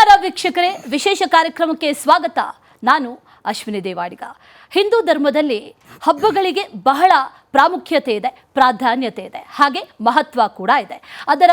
ನಮಸ್ಕಾರ ವೀಕ್ಷಕರೇ, ವಿಶೇಷ ಕಾರ್ಯಕ್ರಮಕ್ಕೆ ಸ್ವಾಗತ. ನಾನು ಅಶ್ವಿನಿ ದೇವಾಡಿಗ. ಹಿಂದೂ ಧರ್ಮದಲ್ಲಿ ಹಬ್ಬಗಳಿಗೆ ಬಹಳ ಪ್ರಾಮುಖ್ಯತೆ ಇದೆ, ಪ್ರಾಧಾನ್ಯತೆ ಇದೆ, ಹಾಗೆ ಮಹತ್ವ ಕೂಡ ಇದೆ. ಅದರ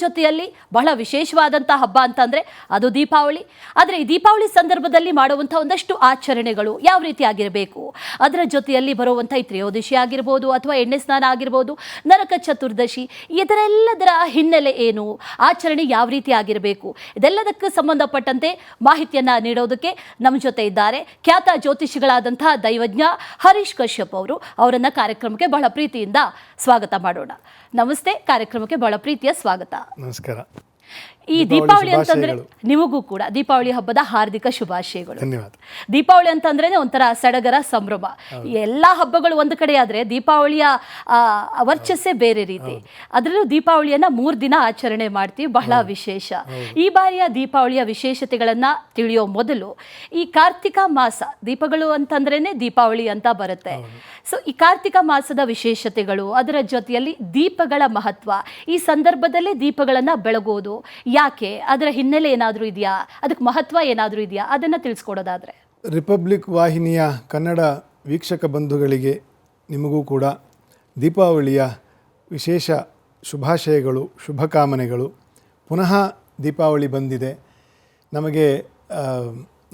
ಜೊತೆಯಲ್ಲಿ ಬಹಳ ವಿಶೇಷವಾದಂಥ ಹಬ್ಬ ಅಂತಂದರೆ ಅದು ದೀಪಾವಳಿ. ಆದರೆ ಈ ದೀಪಾವಳಿ ಸಂದರ್ಭದಲ್ಲಿ ಮಾಡುವಂಥ ಒಂದಷ್ಟು ಆಚರಣೆಗಳು ಯಾವ ರೀತಿ ಆಗಿರಬೇಕು, ಅದರ ಜೊತೆಯಲ್ಲಿ ಬರುವಂಥ ಈ ತ್ರಯೋದಶಿ ಆಗಿರ್ಬೋದು ಅಥವಾ ಎಣ್ಣೆ ಸ್ನಾನ ಆಗಿರ್ಬೋದು, ನರಕ ಚತುರ್ದಶಿ, ಇದರೆಲ್ಲದರ ಹಿನ್ನೆಲೆ ಏನು, ಆಚರಣೆ ಯಾವ ರೀತಿ ಆಗಿರಬೇಕು, ಇದೆಲ್ಲದಕ್ಕೆ ಸಂಬಂಧಪಟ್ಟಂತೆ ಮಾಹಿತಿಯನ್ನು ನೀಡೋದಕ್ಕೆ ನಮ್ಮ ಜೊತೆ ಇದ್ದಾರೆ ಖ್ಯಾತ ಜ್ಯೋತಿಷಿಗಳಾದಂಥ ದೈವಜ್ಞ ಹರೀಶ್ ಕಶ್ಯಪ್ ಅವರು. ಅವರನ್ನು ಕಾರ್ಯಕ್ರಮಕ್ಕೆ ಬಹಳ ಪ್ರೀತಿಯಿಂದ ಸ್ವಾಗತ ಮಾಡೋಣ. ನಮಸ್ತೆ, ಕಾರ್ಯಕ್ರಮಕ್ಕೆ ಬಹಳ ಪ್ರೀತಿಯ ಸ್ವಾಗತ. ನಮಸ್ಕಾರ. ಈ ದೀಪಾವಳಿ ಅಂತಂದ್ರೆ ನಿಮಗೂ ಕೂಡ ದೀಪಾವಳಿ ಹಬ್ಬದ ಹಾರ್ದಿಕ ಶುಭಾಶಯಗಳು. ಧನ್ಯವಾದ. ದೀಪಾವಳಿ ಅಂತಂದ್ರೆ ಒಂಥರ ಸಡಗರ ಸಂಭ್ರಮ. ಎಲ್ಲಾ ಹಬ್ಬಗಳು ಒಂದು ಕಡೆ ಆದ್ರೆ ದೀಪಾವಳಿಯ ವರ್ಚಸ್ಸೇ ಬೇರೆ ರೀತಿ. ಅದರಲ್ಲೂ ದೀಪಾವಳಿಯನ್ನ 3 ದಿನ ಆಚರಣೆ ಮಾಡ್ತೀವಿ, ಬಹಳ ವಿಶೇಷ. ಈ ಬಾರಿಯ ದೀಪಾವಳಿಯ ವಿಶೇಷತೆಗಳನ್ನ ತಿಳಿಯೋ ಮೊದಲು ಈ ಕಾರ್ತಿಕ ಮಾಸ, ದೀಪಗಳು ಅಂತಂದ್ರೇನೆ ದೀಪಾವಳಿ ಅಂತ ಬರುತ್ತೆ. ಸೊ ಈ ಕಾರ್ತಿಕ ಮಾಸದ ವಿಶೇಷತೆಗಳು, ಅದರ ಜೊತೆಯಲ್ಲಿ ದೀಪಗಳ ಮಹತ್ವ, ಈ ಸಂದರ್ಭದಲ್ಲಿ ದೀಪಗಳನ್ನ ಬೆಳಗೋದು ಯಾಕೆ, ಅದರ ಹಿನ್ನೆಲೆ ಏನಾದರೂ ಇದೆಯಾ, ಅದಕ್ಕೆ ಮಹತ್ವ ಏನಾದರೂ ಇದೆಯಾ, ಅದನ್ನು ತಿಳಿಸ್ಕೊಡೋದಾದ್ರೆ. ರಿಪಬ್ಲಿಕ್ ವಾಹಿನಿಯ ಕನ್ನಡ ವೀಕ್ಷಕ ಬಂಧುಗಳಿಗೆ ನಿಮಗೂ ಕೂಡ ದೀಪಾವಳಿಯ ವಿಶೇಷ ಶುಭಾಶಯಗಳು, ಶುಭಕಾಮನೆಗಳು. ಪುನಃ ದೀಪಾವಳಿ ಬಂದಿದೆ. ನಮಗೆ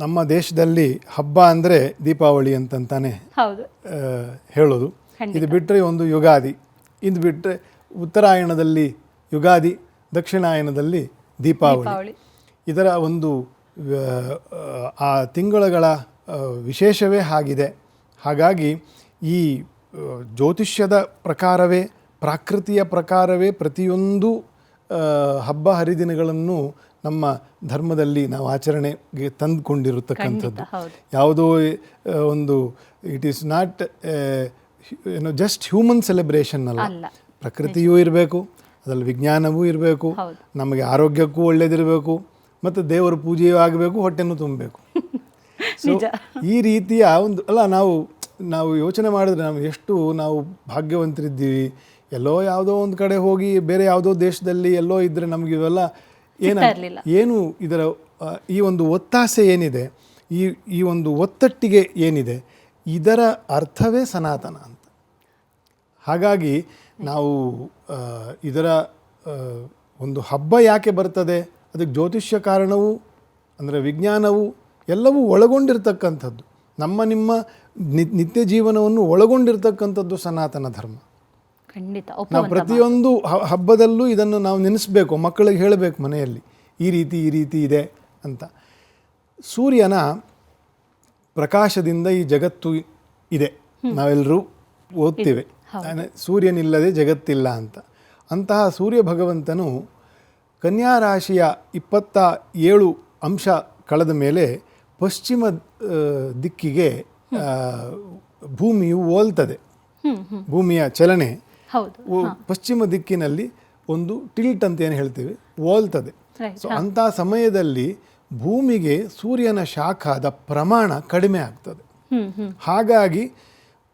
ನಮ್ಮ ದೇಶದಲ್ಲಿ ಹಬ್ಬ ಅಂದರೆ ದೀಪಾವಳಿ ಅಂತಂತಾನೆ ಹೇಳೋದು. ಇದು ಬಿಟ್ಟರೆ ಒಂದು ಯುಗಾದಿ, ಇದು ಬಿಟ್ಟರೆ ಉತ್ತರಾಯಣದಲ್ಲಿ ಯುಗಾದಿ, ದಕ್ಷಿಣಾಯನದಲ್ಲಿ ದೀಪಾವಳಿ. ಇದರ ಒಂದು ಆ ತಿಂಗಳುಗಳ ವಿಶೇಷವೇ ಆಗಿದೆ. ಹಾಗಾಗಿ ಈ ಜ್ಯೋತಿಷ್ಯದ ಪ್ರಕಾರವೇ, ಪ್ರಾಕೃತಿಯ ಪ್ರಕಾರವೇ ಪ್ರತಿಯೊಂದು ಹಬ್ಬ ಹರಿದಿನಗಳನ್ನು ನಮ್ಮ ಧರ್ಮದಲ್ಲಿ ನಾವು ಆಚರಣೆಗೆ ತಂದುಕೊಂಡಿರತಕ್ಕಂಥದ್ದು. ಯಾವುದೋ ಒಂದು it is not just human celebration ಅಲ್ಲ. ಪ್ರಕೃತಿಯೂ ಇರಬೇಕು, ಅದರಲ್ಲಿ ವಿಜ್ಞಾನವೂ ಇರಬೇಕು, ನಮಗೆ ಆರೋಗ್ಯಕ್ಕೂ ಒಳ್ಳೆಯದಿರಬೇಕು, ಮತ್ತು ದೇವರ ಪೂಜೆಯೂ ಆಗಬೇಕು, ಹೊಟ್ಟೆನೂ ತುಂಬಬೇಕು. ಸೊ ಈ ರೀತಿಯ ಒಂದು ನಾವು ಯೋಚನೆ ಮಾಡಿದ್ರೆ ನಾವು ಎಷ್ಟು ನಾವು ಭಾಗ್ಯವಂತರಿದ್ದೀವಿ. ಎಲ್ಲೋ ಯಾವುದೋ ಒಂದು ಕಡೆ ಹೋಗಿ ಬೇರೆ ಯಾವುದೋ ದೇಶದಲ್ಲಿ ಎಲ್ಲೋ ಇದ್ದರೆ ನಮಗೆ ಇವೆಲ್ಲ ಏನು ಇದರ ಈ ಒಂದು ಒತ್ತಾಸೆ ಏನಿದೆ, ಈ ಒಂದು ಒತ್ತಟ್ಟಿಗೆ ಏನಿದೆ, ಇದರ ಅರ್ಥವೇ ಸನಾತನ ಅಂತ. ಹಾಗಾಗಿ ನಾವು ಇದರ ಒಂದು ಹಬ್ಬ ಯಾಕೆ ಬರ್ತದೆ, ಅದಕ್ಕೆ ಜ್ಯೋತಿಷ್ಯ ಕಾರಣವು ಅಂದರೆ ವಿಜ್ಞಾನವು ಎಲ್ಲವೂ ಒಳಗೊಂಡಿರ್ತಕ್ಕಂಥದ್ದು. ನಿಮ್ಮ ನಿತ್ಯ ಜೀವನವನ್ನು ಒಳಗೊಂಡಿರ್ತಕ್ಕಂಥದ್ದು ಸನಾತನ ಧರ್ಮ. ಖಂಡಿತ. ನಾವು ಪ್ರತಿಯೊಂದು ಹಬ್ಬದಲ್ಲೂ ಇದನ್ನು ನಾವು ನೆನೆಸ್ಬೇಕು, ಮಕ್ಕಳಿಗೆ ಹೇಳಬೇಕು ಮನೆಯಲ್ಲಿ ಈ ರೀತಿ ಇದೆ ಅಂತ. ಸೂರ್ಯನ ಪ್ರಕಾಶದಿಂದ ಈ ಜಗತ್ತು ಇದೆ, ನಾವೆಲ್ಲರೂ ಓದ್ತೇವೆ, ಸೂರ್ಯನಿಲ್ಲದೆ ಜಗತ್ತಿಲ್ಲ ಅಂತ. ಅಂತಹ ಸೂರ್ಯ ಭಗವಂತನು ಕನ್ಯಾ ರಾಶಿಯ 27 ಅಂಶ ಕಳೆದ ಮೇಲೆ ಪಶ್ಚಿಮ ದಿಕ್ಕಿಗೆ ಭೂಮಿಯು ಓಲ್ತದೆ. ಭೂಮಿಯ ಚಲನೆ ಪಶ್ಚಿಮ ದಿಕ್ಕಿನಲ್ಲಿ ಒಂದು ಟಿಲ್ಟ್ ಅಂತ ಏನು ಹೇಳ್ತೀವಿ, ಓಲ್ತದೆ. ಸೊ ಅಂಥ ಸಮಯದಲ್ಲಿ ಭೂಮಿಗೆ ಸೂರ್ಯನ ಶಾಖದ ಪ್ರಮಾಣ ಕಡಿಮೆ ಆಗ್ತದೆ. ಹಾಗಾಗಿ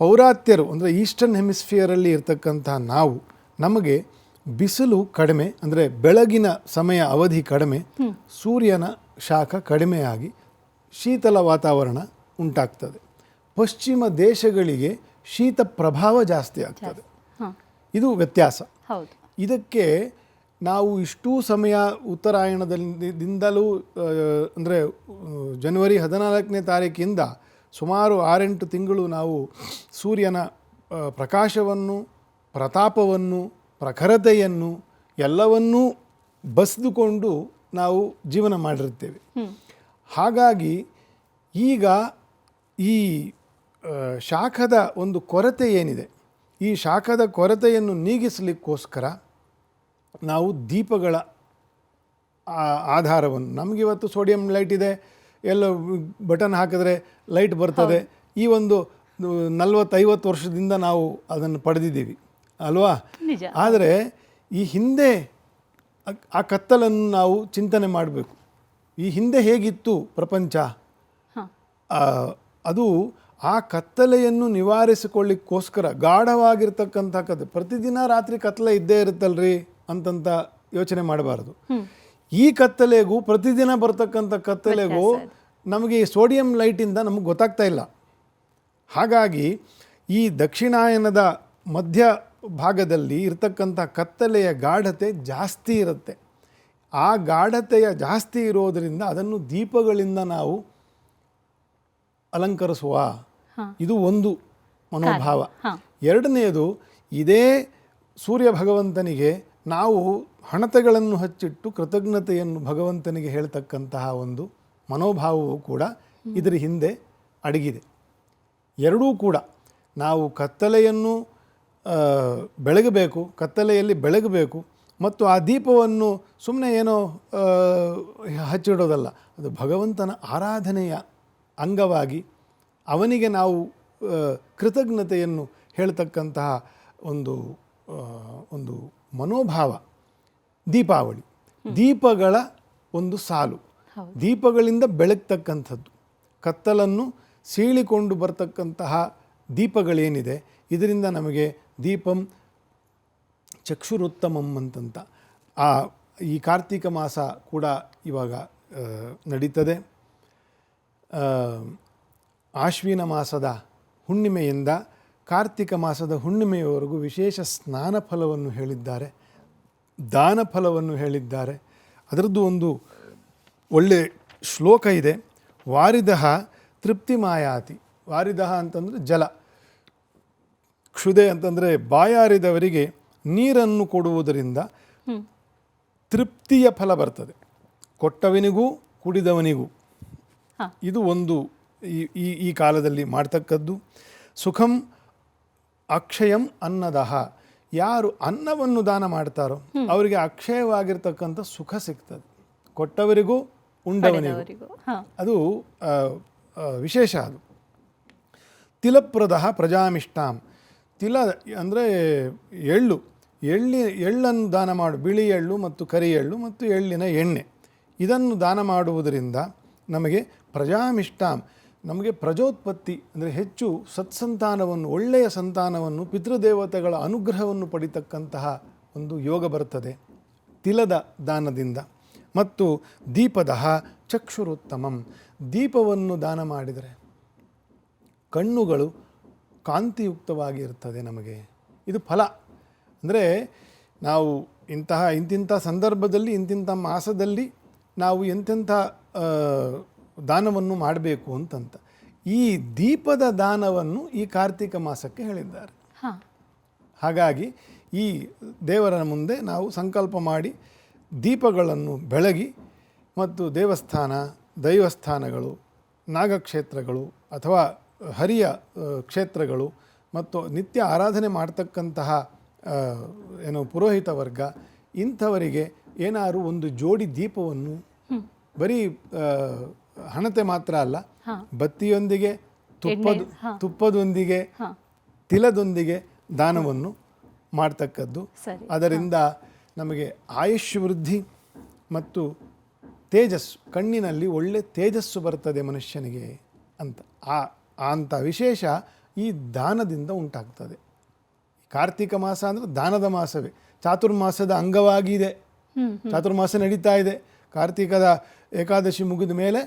ಪೌರಾತ್ಯರು ಅಂದರೆ ಈಸ್ಟರ್ನ್ ಹೆಮಿಸ್ಫಿಯರಲ್ಲಿ ಇರ್ತಕ್ಕಂಥ ನಮಗೆ ಬಿಸಿಲು ಕಡಿಮೆ, ಅಂದರೆ ಬೆಳಗಿನ ಸಮಯ ಅವಧಿ ಕಡಿಮೆ, ಸೂರ್ಯನ ಶಾಖ ಕಡಿಮೆಯಾಗಿ ಶೀತಲ ವಾತಾವರಣ ಉಂಟಾಗ್ತದೆ. ಪಶ್ಚಿಮ ದೇಶಗಳಿಗೆ ಶೀತ ಪ್ರಭಾವ ಜಾಸ್ತಿ ಆಗ್ತದೆ. ಇದು ವ್ಯತ್ಯಾಸ. ಇದಕ್ಕೆ ನಾವು ಇಷ್ಟೂ ಸಮಯ ಉತ್ತರಾಯಣದಿಂದಲೂ ಅಂದರೆ ಜನವರಿ 14ನೇ ತಾರೀಕಿಂದ ಸುಮಾರು 6-8 ತಿಂಗಳು ನಾವು ಸೂರ್ಯನ ಪ್ರಕಾಶವನ್ನು, ಪ್ರತಾಪವನ್ನು, ಪ್ರಖರತೆಯನ್ನು ಎಲ್ಲವನ್ನೂ ಬಸಿದುಕೊಂಡು ನಾವು ಜೀವನ ಮಾಡಿರ್ತೇವೆ. ಹಾಗಾಗಿ ಈಗ ಈ ಶಾಖದ ಒಂದು ಕೊರತೆ ಏನಿದೆ, ಈ ಶಾಖದ ಕೊರತೆಯನ್ನು ನೀಗಿಸಲಿಕ್ಕೋಸ್ಕರ ನಾವು ದೀಪಗಳ ಆಧಾರವನ್ನು, ನಮಗಿವತ್ತು ಸೋಡಿಯಂ ಲೈಟ್ ಇದೆ, ಎಲ್ಲ ಬಟನ್ ಹಾಕಿದ್ರೆ ಲೈಟ್ ಬರ್ತದೆ, ಈ ಒಂದು 40-50 ವರ್ಷದಿಂದ ನಾವು ಅದನ್ನು ಪಡೆದಿದ್ದೀವಿ ಅಲ್ವಾ? ಆದರೆ ಈ ಹಿಂದೆ ಆ ಕತ್ತಲನ್ನು ನಾವು ಚಿಂತನೆ ಮಾಡಬೇಕು. ಈ ಹಿಂದೆ ಹೇಗಿತ್ತು ಪ್ರಪಂಚ, ಅದು ಆ ಕತ್ತಲೆಯನ್ನು ನಿವಾರಿಸಿಕೊಳ್ಳಿಕ್ಕೋಸ್ಕರ ಗಾಢವಾಗಿರ್ತಕ್ಕಂಥ ಪ್ರತಿದಿನ ರಾತ್ರಿ ಕತ್ತಲೆ ಇದ್ದೇ ಇರುತ್ತಲ್ರಿ ಅಂತಂತ ಯೋಚನೆ ಮಾಡಬಾರ್ದು. ಈ ಕತ್ತಲೆಗೂ ಪ್ರತಿದಿನ ಬರ್ತಕ್ಕಂಥ ಕತ್ತಲೆಗೂ ನಮಗೆ ಈ ಸೋಡಿಯಂ ಲೈಟಿಂದ ನಮಗೆ ಗೊತ್ತಾಗ್ತಾ ಇಲ್ಲ. ಹಾಗಾಗಿ ಈ ದಕ್ಷಿಣಾಯನದ ಮಧ್ಯ ಭಾಗದಲ್ಲಿ ಇರತಕ್ಕಂಥ ಕತ್ತಲೆಯ ಗಾಢತೆ ಜಾಸ್ತಿ ಇರುತ್ತೆ. ಆ ಗಾಢತೆಯ ಜಾಸ್ತಿ ಇರೋದರಿಂದ ಅದನ್ನು ದೀಪಗಳಿಂದ ನಾವು ಅಲಂಕರಿಸುವ, ಇದು ಒಂದು ಮನೋಭಾವ. ಎರಡನೆಯದು, ಇದೇ ಸೂರ್ಯ ಭಗವಂತನಿಗೆ ನಾವು ಹಣತೆಗಳನ್ನು ಹಚ್ಚಿಟ್ಟು ಕೃತಜ್ಞತೆಯನ್ನು ಭಗವಂತನಿಗೆ ಹೇಳ್ತಕ್ಕಂತಹ ಒಂದು ಮನೋಭಾವವು ಕೂಡ ಇದರ ಹಿಂದೆ ಅಡಗಿದೆ. ಎರಡೂ ಕೂಡ ನಾವು ಕತ್ತಲೆಯನ್ನು ಬೆಳಗಬೇಕು, ಕತ್ತಲೆಯಲ್ಲಿ ಬೆಳಗಬೇಕು, ಮತ್ತು ಆ ದೀಪವನ್ನು ಸುಮ್ಮನೆ ಏನೋ ಹಚ್ಚಿಡೋದಲ್ಲ, ಅದು ಭಗವಂತನ ಆರಾಧನೆಯ ಅಂಗವಾಗಿ ಅವನಿಗೆ ನಾವು ಕೃತಜ್ಞತೆಯನ್ನು ಹೇಳ್ತಕ್ಕಂತಹ ಒಂದು ಮನೋಭಾವ ದೀಪಾವಳಿ. ದೀಪಗಳ ಒಂದು ಸಾಲು, ದೀಪಗಳಿಂದ ಬೆಳಗ್ತಕ್ಕಂಥದ್ದು, ಕತ್ತಲನ್ನು ಸೀಳಿಕೊಂಡು ಬರ್ತಕ್ಕಂತಹ ದೀಪಗಳೇನಿದೆ, ಇದರಿಂದ ನಮಗೆ ದೀಪಂ ಚಕ್ಷುರುತ್ತಮಂ ಅಂತಂತ ಈ ಕಾರ್ತಿಕ ಮಾಸ ಕೂಡ ಇವಾಗ ನಡೀತದೆ. ಆಶ್ವಿನ ಮಾಸದ ಹುಣ್ಣಿಮೆಯಿಂದ ಕಾರ್ತಿಕ ಮಾಸದ ಹುಣ್ಣಿಮೆಯವರೆಗೂ ವಿಶೇಷ ಸ್ನಾನ ಫಲವನ್ನು ಹೇಳಿದ್ದಾರೆ, ದಾನ ಫಲವನ್ನು ಹೇಳಿದ್ದಾರೆ. ಅದರದ್ದು ಒಂದು ಒಳ್ಳೆ ಶ್ಲೋಕ ಇದೆ, ವಾರಿದಃ ತೃಪ್ತಿಮಾಯಾತಿ. ವಾರಿದಃ ಅಂತಂದರೆ ಜಲ, ಕ್ಷುದೆ ಅಂತಂದರೆ ಬಾಯಾರಿದವರಿಗೆ ನೀರನ್ನು ಕೊಡುವುದರಿಂದ ತೃಪ್ತಿಯ ಫಲ ಬರ್ತದೆ, ಕೊಟ್ಟವನಿಗೂ ಕುಡಿದವನಿಗೂ. ಇದು ಒಂದು ಈ ಕಾಲದಲ್ಲಿ ಮಾಡ್ತಕ್ಕದ್ದು. ಸುಖಂ ಅಕ್ಷಯಂ ಅನ್ನದಹ, ಯಾರು ಅನ್ನವನ್ನು ದಾನ ಮಾಡ್ತಾರೋ ಅವರಿಗೆ ಅಕ್ಷಯವಾಗಿರ್ತಕ್ಕಂಥ ಸುಖ ಸಿಗ್ತದೆ, ಕೊಟ್ಟವರಿಗೂ ಉಂಡವನಿಗೂ. ಅದು ವಿಶೇಷ. ಅದು ತಿಲಪ್ರದ ಪ್ರಜಾಮಿಷ್ಟಾಂ. ತಿಲ ಅಂದರೆ ಎಳ್ಳನ್ನು ದಾನ ಮಾಡು, ಬಿಳಿ ಎಳ್ಳು ಮತ್ತು ಕರಿ ಎಳ್ಳು ಮತ್ತು ಎಳ್ಳಿನ ಎಣ್ಣೆ, ಇದನ್ನು ದಾನ ಮಾಡುವುದರಿಂದ ನಮಗೆ ಪ್ರಜಾಮಿಷ್ಟಾಂ, ನಮಗೆ ಪ್ರಜೋತ್ಪತ್ತಿ ಅಂದರೆ ಹೆಚ್ಚು ಸತ್ಸಂತಾನವನ್ನು, ಒಳ್ಳೆಯ ಸಂತಾನವನ್ನು, ಪಿತೃದೇವತೆಗಳ ಅನುಗ್ರಹವನ್ನು ಪಡಿತಕ್ಕಂತಹ ಒಂದು ಯೋಗ ಬರ್ತದೆ ತಿಲದ ದಾನದಿಂದ. ಮತ್ತು ದೀಪದಃ ಚಕ್ಷುರುತ್ತಮಂ. ದೀಪವನ್ನು ದಾನ ಮಾಡಿದರೆ ಕಣ್ಣುಗಳು ಕಾಂತಿಯುಕ್ತವಾಗಿರ್ತದೆ ನಮಗೆ. ಇದು ಫಲ. ಅಂದರೆ ನಾವು ಇಂತಿಂಥ ಸಂದರ್ಭದಲ್ಲಿ, ಇಂತಿಂಥ ಮಾಸದಲ್ಲಿ ನಾವು ಎಂತೆಂಥ ದಾನವನ್ನು ಮಾಡಬೇಕು ಅಂತಂತ ಈ ದೀಪದ ದಾನವನ್ನು ಈ ಕಾರ್ತಿಕ ಮಾಸಕ್ಕೆ ಹೇಳಿದ್ದಾರೆ. ಹಾಗಾಗಿ ಈ ದೇವರ ಮುಂದೆ ನಾವು ಸಂಕಲ್ಪ ಮಾಡಿ ದೀಪಗಳನ್ನು ಬೆಳಗಿ, ಮತ್ತು ದೇವಸ್ಥಾನ, ದೈವಸ್ಥಾನಗಳು, ನಾಗಕ್ಷೇತ್ರಗಳು ಅಥವಾ ಹರಿಯ ಕ್ಷೇತ್ರಗಳು ಮತ್ತು ನಿತ್ಯ ಆರಾಧನೆ ಮಾಡ್ತಕ್ಕಂತಹ ಪುರೋಹಿತ ವರ್ಗ, ಇಂಥವರಿಗೆ ಏನಾದ್ರು ಒಂದು ಜೋಡಿ ದೀಪವನ್ನು ಬರೀ ಹಣತೆ ಮಾತ್ರ ಅಲ್ಲ, ಬತ್ತಿಯೊಂದಿಗೆ, ತುಪ್ಪದೊಂದಿಗೆ, ತಿಲದೊಂದಿಗೆ ದಾನವನ್ನು ಮಾಡ್ತಕ್ಕದ್ದು. ಅದರಿಂದ ನಮಗೆ ಆಯುಷ್ ವೃದ್ಧಿ ಮತ್ತು ತೇಜಸ್ಸು, ಕಣ್ಣಿನಲ್ಲಿ ಒಳ್ಳೆ ತೇಜಸ್ಸು ಬರ್ತದೆ ಮನುಷ್ಯನಿಗೆ ಅಂತ ವಿಶೇಷ ಈ ದಾನದಿಂದ ಉಂಟಾಗ್ತದೆ. ಕಾರ್ತಿಕ ಮಾಸ ಅಂದರೆ ದಾನದ ಮಾಸವೇ, ಚಾತುರ್ಮಾಸದ ಅಂಗವಾಗಿದೆ. ಚಾತುರ್ಮಾಸ ನಡೀತಾ ಇದೆ. ಕಾರ್ತಿಕದ ಏಕಾದಶಿ ಮುಗಿದ ಮೇಲೆ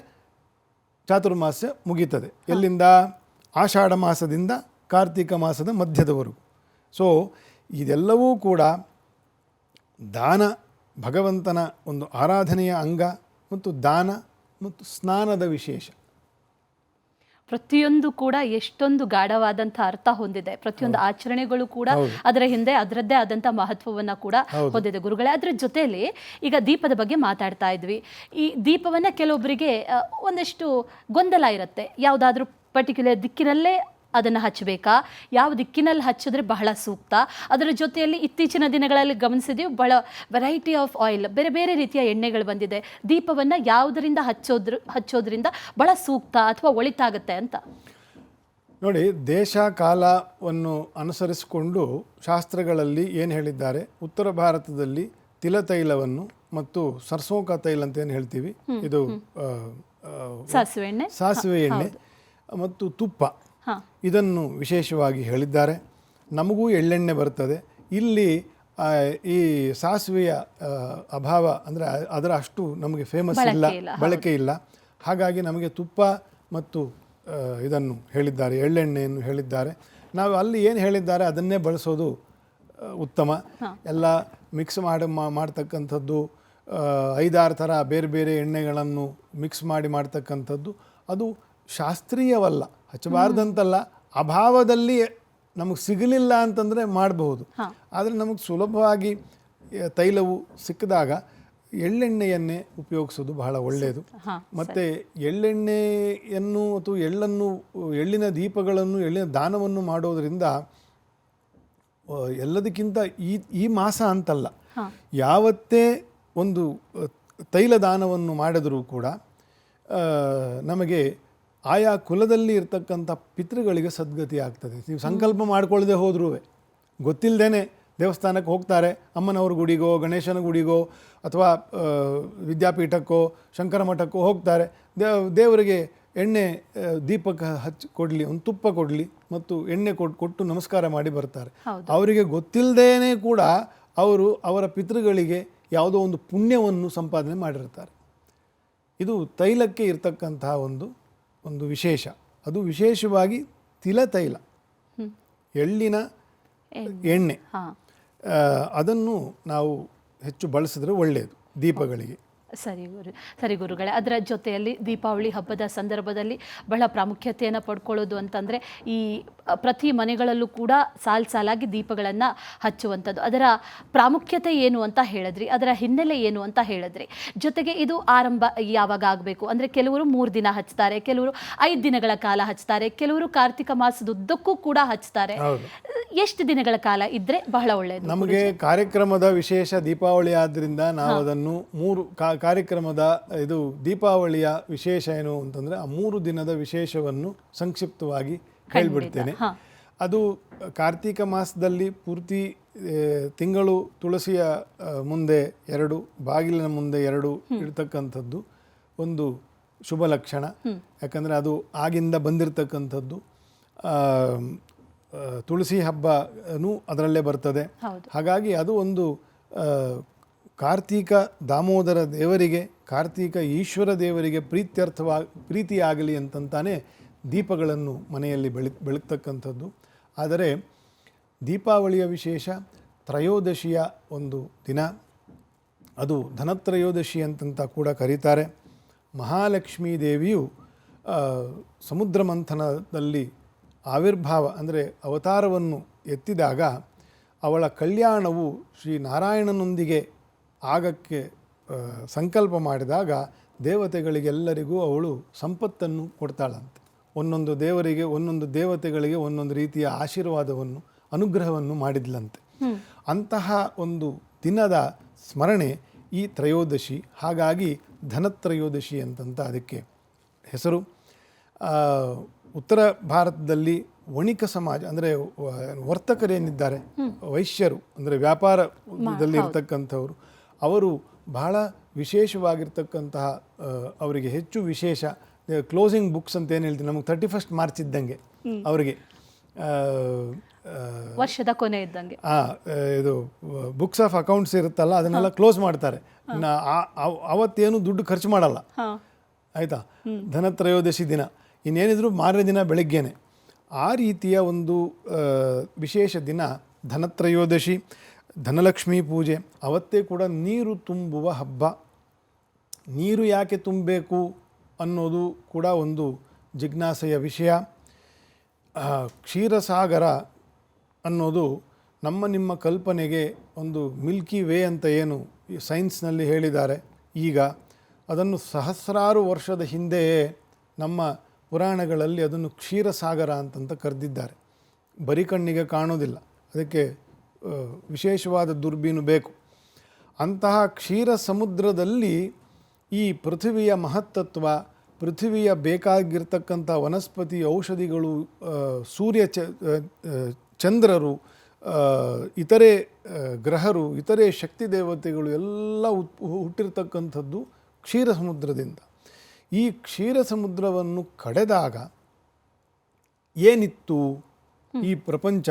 ಚಾತುರ್ಮಾಸ ಮುಗೀತದೆ. ಎಲ್ಲಿಂದ? ಆಷಾಢ ಮಾಸದಿಂದ ಕಾರ್ತಿಕ ಮಾಸದ ಮಧ್ಯದವರೆಗೂ. ಸೊ ಇದೆಲ್ಲವೂ ಕೂಡ ದಾನ, ಭಗವಂತನ ಒಂದು ಆರಾಧನೆಯ ಅಂಗ, ಮತ್ತು ದಾನ ಮತ್ತು ಸ್ನಾನದ ವಿಶೇಷ. ಪ್ರತಿಯೊಂದು ಕೂಡ ಎಷ್ಟೊಂದು ಗಾಢವಾದಂಥ ಅರ್ಥ ಹೊಂದಿದೆ. ಪ್ರತಿಯೊಂದು ಆಚರಣೆಗಳು ಕೂಡ ಅದರ ಹಿಂದೆ ಅದರದ್ದೇ ಆದಂಥ ಮಹತ್ವವನ್ನು ಕೂಡ ಹೊಂದಿದೆ ಗುರುಗಳೇ. ಅದರ ಜೊತೆಯಲ್ಲಿ ಈಗ ದೀಪದ ಬಗ್ಗೆ ಮಾತಾಡ್ತಾ ಇದ್ವಿ. ಈ ದೀಪವನ್ನು ಕೆಲವೊಬ್ಬರಿಗೆ ಒಂದಷ್ಟು ಗೊಂದಲ ಇರುತ್ತೆ. ಯಾವುದಾದ್ರೂ ಪರ್ಟಿಕ್ಯುಲರ್ ದಿಕ್ಕಿನಲ್ಲೇ ಅದನ್ನು ಹಚ್ಚಬೇಕಾ, ಯಾವ ದಿಕ್ಕಿನಲ್ಲಿ ಹಚ್ಚಿದ್ರೆ ಬಹಳ ಸೂಕ್ತ. ಅದರ ಜೊತೆಯಲ್ಲಿ ಇತ್ತೀಚಿನ ದಿನಗಳಲ್ಲಿ ಗಮನಿಸಿದೀವಿ, ಬಹಳ ವೆರೈಟಿ ಆಫ್ ಆಯಿಲ್, ಬೇರೆ ಬೇರೆ ರೀತಿಯ ಎಣ್ಣೆಗಳು ಬಂದಿದೆ. ದೀಪವನ್ನು ಯಾವುದರಿಂದ ಹಚ್ಚೋದ್ರಿಂದ ಬಹಳ ಸೂಕ್ತ ಅಥವಾ ಒಳಿತಾಗುತ್ತೆ ಅಂತ ನೋಡಿ. ದೇಶ ಕಾಲವನ್ನು ಅನುಸರಿಸಿಕೊಂಡು ಶಾಸ್ತ್ರಗಳಲ್ಲಿ ಏನು ಹೇಳಿದ್ದಾರೆ, ಉತ್ತರ ಭಾರತದಲ್ಲಿ ತಿಲತೈಲವನ್ನು ಮತ್ತು ಸರ್ಸೋಂಕ ತೈಲ ಅಂತ ಏನು ಹೇಳ್ತೀವಿ, ಇದು ಸಾಸಿವೆ ಎಣ್ಣೆ ಮತ್ತು ತುಪ್ಪ, ಇದನ್ನು ವಿಶೇಷವಾಗಿ ಹೇಳಿದ್ದಾರೆ. ನಮಗೂ ಎಳ್ಳೆಣ್ಣೆ ಬರ್ತದೆ. ಇಲ್ಲಿ ಈ ಸಾಸಿವೆಯ ಅಭಾವ ಅಂದರೆ ಅದರ ಅಷ್ಟು ನಮಗೆ ಫೇಮಸ್ ಇಲ್ಲ, ಬಳಕೆ ಇಲ್ಲ. ಹಾಗಾಗಿ ನಮಗೆ ತುಪ್ಪ ಮತ್ತು ಇದನ್ನು ಹೇಳಿದ್ದಾರೆ, ಎಳ್ಳೆಣ್ಣೆಯನ್ನು ಹೇಳಿದ್ದಾರೆ. ನಾವು ಅಲ್ಲಿ ಏನು ಹೇಳಿದ್ದಾರೆ ಅದನ್ನೇ ಬಳಸೋದು ಉತ್ತಮ. ಎಲ್ಲ ಮಿಕ್ಸ್ ಮಾಡ್ತಕ್ಕಂಥದ್ದು, 5-6 ಥರ ಬೇರೆ ಬೇರೆ ಎಣ್ಣೆಗಳನ್ನು ಮಿಕ್ಸ್ ಮಾಡ್ತಕ್ಕಂಥದ್ದು ಅದು ಶಾಸ್ತ್ರೀಯವಲ್ಲ. ಹಚ್ಚಬಾರ್ದಂತಲ್ಲ, ಅಭಾವದಲ್ಲಿ ನಮಗೆ ಸಿಗಲಿಲ್ಲ ಅಂತಂದರೆ ಮಾಡಬಹುದು. ಆದರೆ ನಮಗೆ ಸುಲಭವಾಗಿ ತೈಲವು ಸಿಕ್ಕಿದಾಗ ಎಳ್ಳೆಣ್ಣೆಯನ್ನೇ ಉಪಯೋಗಿಸೋದು ಬಹಳ ಒಳ್ಳೆಯದು. ಮತ್ತು ಎಳ್ಳೆಣ್ಣೆಯನ್ನು ಅಥವಾ ಎಳ್ಳಿನ ದೀಪಗಳನ್ನು, ಎಳ್ಳಿನ ದಾನವನ್ನು ಮಾಡೋದರಿಂದ ಎಲ್ಲದಕ್ಕಿಂತ ಈ ಮಾಸ ಅಂತಲ್ಲ, ಯಾವತ್ತೇ ಒಂದು ತೈಲ ದಾನವನ್ನು ಮಾಡಿದರೂ ಕೂಡ ನಮಗೆ ಆಯಾ ಕುಲದಲ್ಲಿ ಇರ್ತಕ್ಕಂಥ ಪಿತೃಗಳಿಗೆ ಸದ್ಗತಿ ಆಗ್ತದೆ. ನೀವು ಸಂಕಲ್ಪ ಮಾಡ್ಕೊಳ್ಳದೆ ಹೋದ್ರೂ, ಗೊತ್ತಿಲ್ಲದೇನೆ ದೇವಸ್ಥಾನಕ್ಕೆ ಹೋಗ್ತಾರೆ, ಅಮ್ಮನವ್ರ ಗುಡಿಗೋ, ಗಣೇಶನ ಗುಡಿಗೋ, ಅಥವಾ ವಿದ್ಯಾಪೀಠಕ್ಕೋ, ಶಂಕರ ಮಠಕ್ಕೋ ಹೋಗ್ತಾರೆ. ದೇವರಿಗೆ ಎಣ್ಣೆ ದೀಪಕ್ಕೆ ಕೊಡಲಿ, ಒಂದು ತುಪ್ಪ ಕೊಡಲಿ ಮತ್ತು ಎಣ್ಣೆ ಕೊಟ್ಟು ನಮಸ್ಕಾರ ಮಾಡಿ ಬರ್ತಾರೆ. ಅವರಿಗೆ ಗೊತ್ತಿಲ್ಲದೇನೆ ಕೂಡ ಅವರ ಪಿತೃಗಳಿಗೆ ಯಾವುದೋ ಒಂದು ಪುಣ್ಯವನ್ನು ಸಂಪಾದನೆ ಮಾಡಿರ್ತಾರೆ. ಇದು ತೈಲಕ್ಕೆ ಇರ್ತಕ್ಕಂತಹ ಒಂದು ವಿಶೇಷ. ಅದು ವಿಶೇಷವಾಗಿ ತಿಲತೈಲ, ಎಳ್ಳಿನ ಎಣ್ಣೆ, ಅದನ್ನು ನಾವು ಹೆಚ್ಚು ಬಳಸಿದ್ರೆ ಒಳ್ಳೆಯದು ದೀಪಗಳಿಗೆ. ಸರಿ ಗುರುಗಳೇ, ಅದರ ಜೊತೆಯಲ್ಲಿ ದೀಪಾವಳಿ ಹಬ್ಬದ ಸಂದರ್ಭದಲ್ಲಿ ಬಹಳ ಪ್ರಾಮುಖ್ಯತೆಯನ್ನು ಪಡ್ಕೊಳ್ಳೋದು ಅಂತಂದರೆ ಈ ಪ್ರತಿ ಮನೆಗಳಲ್ಲೂ ಕೂಡ ಸಾಲಾಗಿ ದೀಪಗಳನ್ನು ಹಚ್ಚುವಂಥದ್ದು. ಅದರ ಪ್ರಾಮುಖ್ಯತೆ ಏನು ಅಂತ ಹೇಳಿದ್ರಿ, ಅದರ ಹಿನ್ನೆಲೆ ಏನು ಅಂತ ಹೇಳಿದ್ರಿ. ಜೊತೆಗೆ ಇದು ಆರಂಭ ಯಾವಾಗ ಆಗಬೇಕು ಅಂದರೆ ಕೆಲವರು 3 ದಿನ ಹಚ್ತಾರೆ, ಕೆಲವರು 5 ದಿನಗಳ ಕಾಲ ಹಚ್ತಾರೆ, ಕೆಲವರು ಕಾರ್ತಿಕ ಮಾಸದುದ್ದಕ್ಕೂ ಕೂಡ ಹಚ್ತಾರೆ. ಎಷ್ಟು ದಿನಗಳ ಕಾಲ ಇದ್ರೆ ಬಹಳ ಒಳ್ಳೆಯದು? ನಮಗೆ ಕಾರ್ಯಕ್ರಮದ ವಿಶೇಷ ದೀಪಾವಳಿ ಆದ್ದರಿಂದ ನಾವು ಅದನ್ನು 3 ಕಾರ್ಯಕ್ರಮದ ಇದು ದೀಪಾವಳಿಯ ವಿಶೇಷ ಏನು ಅಂತಂದರೆ ಆ 3 ದಿನದ ವಿಶೇಷವನ್ನು ಸಂಕ್ಷಿಪ್ತವಾಗಿ ಹೇಳ್ಬಿಡ್ತೇನೆ. ಅದು ಕಾರ್ತಿಕ ಮಾಸದಲ್ಲಿ ಪೂರ್ತಿ ತಿಂಗಳು ತುಳಸಿಯ ಮುಂದೆ 2, ಬಾಗಿಲಿನ ಮುಂದೆ 2 ಇಡ್ತಕ್ಕಂಥದ್ದು ಒಂದು ಶುಭ ಲಕ್ಷಣ. ಯಾಕಂದರೆ ಅದು ಆಗಿಂದ ಬಂದಿರತಕ್ಕಂಥದ್ದು. ತುಳಸಿ ಹಬ್ಬನೂ ಅದರಲ್ಲೇ ಬರ್ತದೆ. ಹಾಗಾಗಿ ಅದು ಒಂದು ಕಾರ್ತಿಕ ದಾಮೋದರ ದೇವರಿಗೆ, ಕಾರ್ತಿಕ ಈಶ್ವರ ದೇವರಿಗೆ ಪ್ರೀತಿಯಾಗಲಿ ಅಂತಂತಾನೆ ದೀಪಗಳನ್ನು ಮನೆಯಲ್ಲಿ ಬೆಳಗ್ತಕ್ಕಂಥದ್ದು. ಆದರೆ ದೀಪಾವಳಿಯ ವಿಶೇಷ ತ್ರಯೋದಶಿಯ ಒಂದು ದಿನ, ಅದು ಧನತ್ರಯೋದಶಿ ಅಂತಂತ ಕೂಡ ಕರೀತಾರೆ. ಮಹಾಲಕ್ಷ್ಮೀ ದೇವಿಯು ಸಮುದ್ರ ಮಂಥನದಲ್ಲಿ ಆವಿರ್ಭಾವ ಅಂದರೆ ಅವತಾರವನ್ನು ಎತ್ತಿದಾಗ ಅವಳ ಕಲ್ಯಾಣವು ಶ್ರೀ ನಾರಾಯಣನೊಂದಿಗೆ ಆಗಕ್ಕೆ ಸಂಕಲ್ಪ ಮಾಡಿದಾಗ ದೇವತೆಗಳಿಗೆಲ್ಲರಿಗೂ ಅವಳು ಸಂಪತ್ತನ್ನು ಕೊಡ್ತಾಳಂತೆ. ಒಂದೊಂದು ದೇವತೆಗಳಿಗೆ ಒಂದೊಂದು ರೀತಿಯ ಆಶೀರ್ವಾದವನ್ನು, ಅನುಗ್ರಹವನ್ನು ಮಾಡಿದ್ಲಂತೆ. ಅಂತಹ ಒಂದು ದಿನದ ಸ್ಮರಣೆ ಈ ತ್ರಯೋದಶಿ. ಹಾಗಾಗಿ ಧನತ್ರಯೋದಶಿ ಅಂತಂತ ಅದಕ್ಕೆ ಹೆಸರು. ಉತ್ತರ ಭಾರತದಲ್ಲಿ ವಣಿಕ ಸಮಾಜ ಅಂದರೆ ವರ್ತಕರೇನಿದ್ದಾರೆ, ವೈಶ್ಯರು ಅಂದರೆ ವ್ಯಾಪಾರದಲ್ಲಿ ಇರ್ತಕ್ಕಂಥವ್ರು, ಅವರು ಬಹಳ ವಿಶೇಷವಾಗಿರ್ತಕ್ಕಂತಹ, ಅವರಿಗೆ ಹೆಚ್ಚು ವಿಶೇಷ ಕ್ಲೋಸಿಂಗ್ ಬುಕ್ಸ್ ಅಂತ ಏನು ಹೇಳ್ತೀವಿ, ನಮಗೆ 31 ಮಾರ್ಚ್ ಇದ್ದಂಗೆ ಅವರಿಗೆ ವರ್ಷದ ಕೊನೆ ಇದ್ದಂಗೆ ಇದು ಬುಕ್ಸ್ ಆಫ್ ಅಕೌಂಟ್ಸ್ ಇರುತ್ತಲ್ಲ, ಅದನ್ನೆಲ್ಲ ಕ್ಲೋಸ್ ಮಾಡ್ತಾರೆ. ಅವತ್ತೇನು ದುಡ್ಡು ಖರ್ಚು ಮಾಡಲ್ಲ, ಆಯಿತಾ, ಧನತ್ರಯೋದಶಿ ದಿನ. ಇನ್ನೇನಿದ್ರು ಮಾರನೇ ದಿನ ಬೆಳಗ್ಗೆನೆ. ಆ ರೀತಿಯ ಒಂದು ವಿಶೇಷ ದಿನ ಧನತ್ರಯೋದಶಿ. ಧನಲಕ್ಷ್ಮೀ ಪೂಜೆ ಅವತ್ತೇ ಕೂಡ ನೀರು ತುಂಬುವ ಹಬ್ಬ. ನೀರು ಯಾಕೆ ತುಂಬಬೇಕು ಅನ್ನೋದು ಕೂಡ ಒಂದು ಜಿಜ್ಞಾಸೆಯ ವಿಷಯ. ಕ್ಷೀರಸಾಗರ ಅನ್ನೋದು ನಿಮ್ಮ ಕಲ್ಪನೆಗೆ ಒಂದು ಮಿಲ್ಕಿ ವೇ ಅಂತ ಏನು ಸೈನ್ಸ್ನಲ್ಲಿ ಹೇಳಿದ್ದಾರೆ ಈಗ, ಅದನ್ನು ಸಹಸ್ರಾರು ವರ್ಷದ ಹಿಂದೆಯೇ ನಮ್ಮ ಪುರಾಣಗಳಲ್ಲಿ ಅದನ್ನು ಕ್ಷೀರಸಾಗರ ಅಂತಂತ ಕರೆದಿದ್ದಾರೆ. ಬರೀ ಕಣ್ಣಿಗೆ ಕಾಣೋದಿಲ್ಲ, ಅದಕ್ಕೆ ವಿಶೇಷವಾದ ದುರ್ಬೀನು ಬೇಕು. ಅಂತಹ ಕ್ಷೀರ ಸಮುದ್ರದಲ್ಲಿ ಈ ಪೃಥ್ವಿಯ ಮಹತ್ತತ್ವ, ಪೃಥ್ವಿಯ ಬೇಕಾಗಿರ್ತಕ್ಕಂಥ ವನಸ್ಪತಿ, ಔಷಧಿಗಳು, ಸೂರ್ಯ ಚಂದ್ರರು, ಇತರೆ ಗ್ರಹರು, ಇತರೆ ಶಕ್ತಿ ದೇವತೆಗಳು ಎಲ್ಲ ಹುಟ್ಟಿರ್ತಕ್ಕಂಥದ್ದು ಕ್ಷೀರ ಸಮುದ್ರದಿಂದ. ಈ ಕ್ಷೀರ ಸಮುದ್ರವನ್ನು ಕಡೆದಾಗ ಏನಿತ್ತು ಈ ಪ್ರಪಂಚ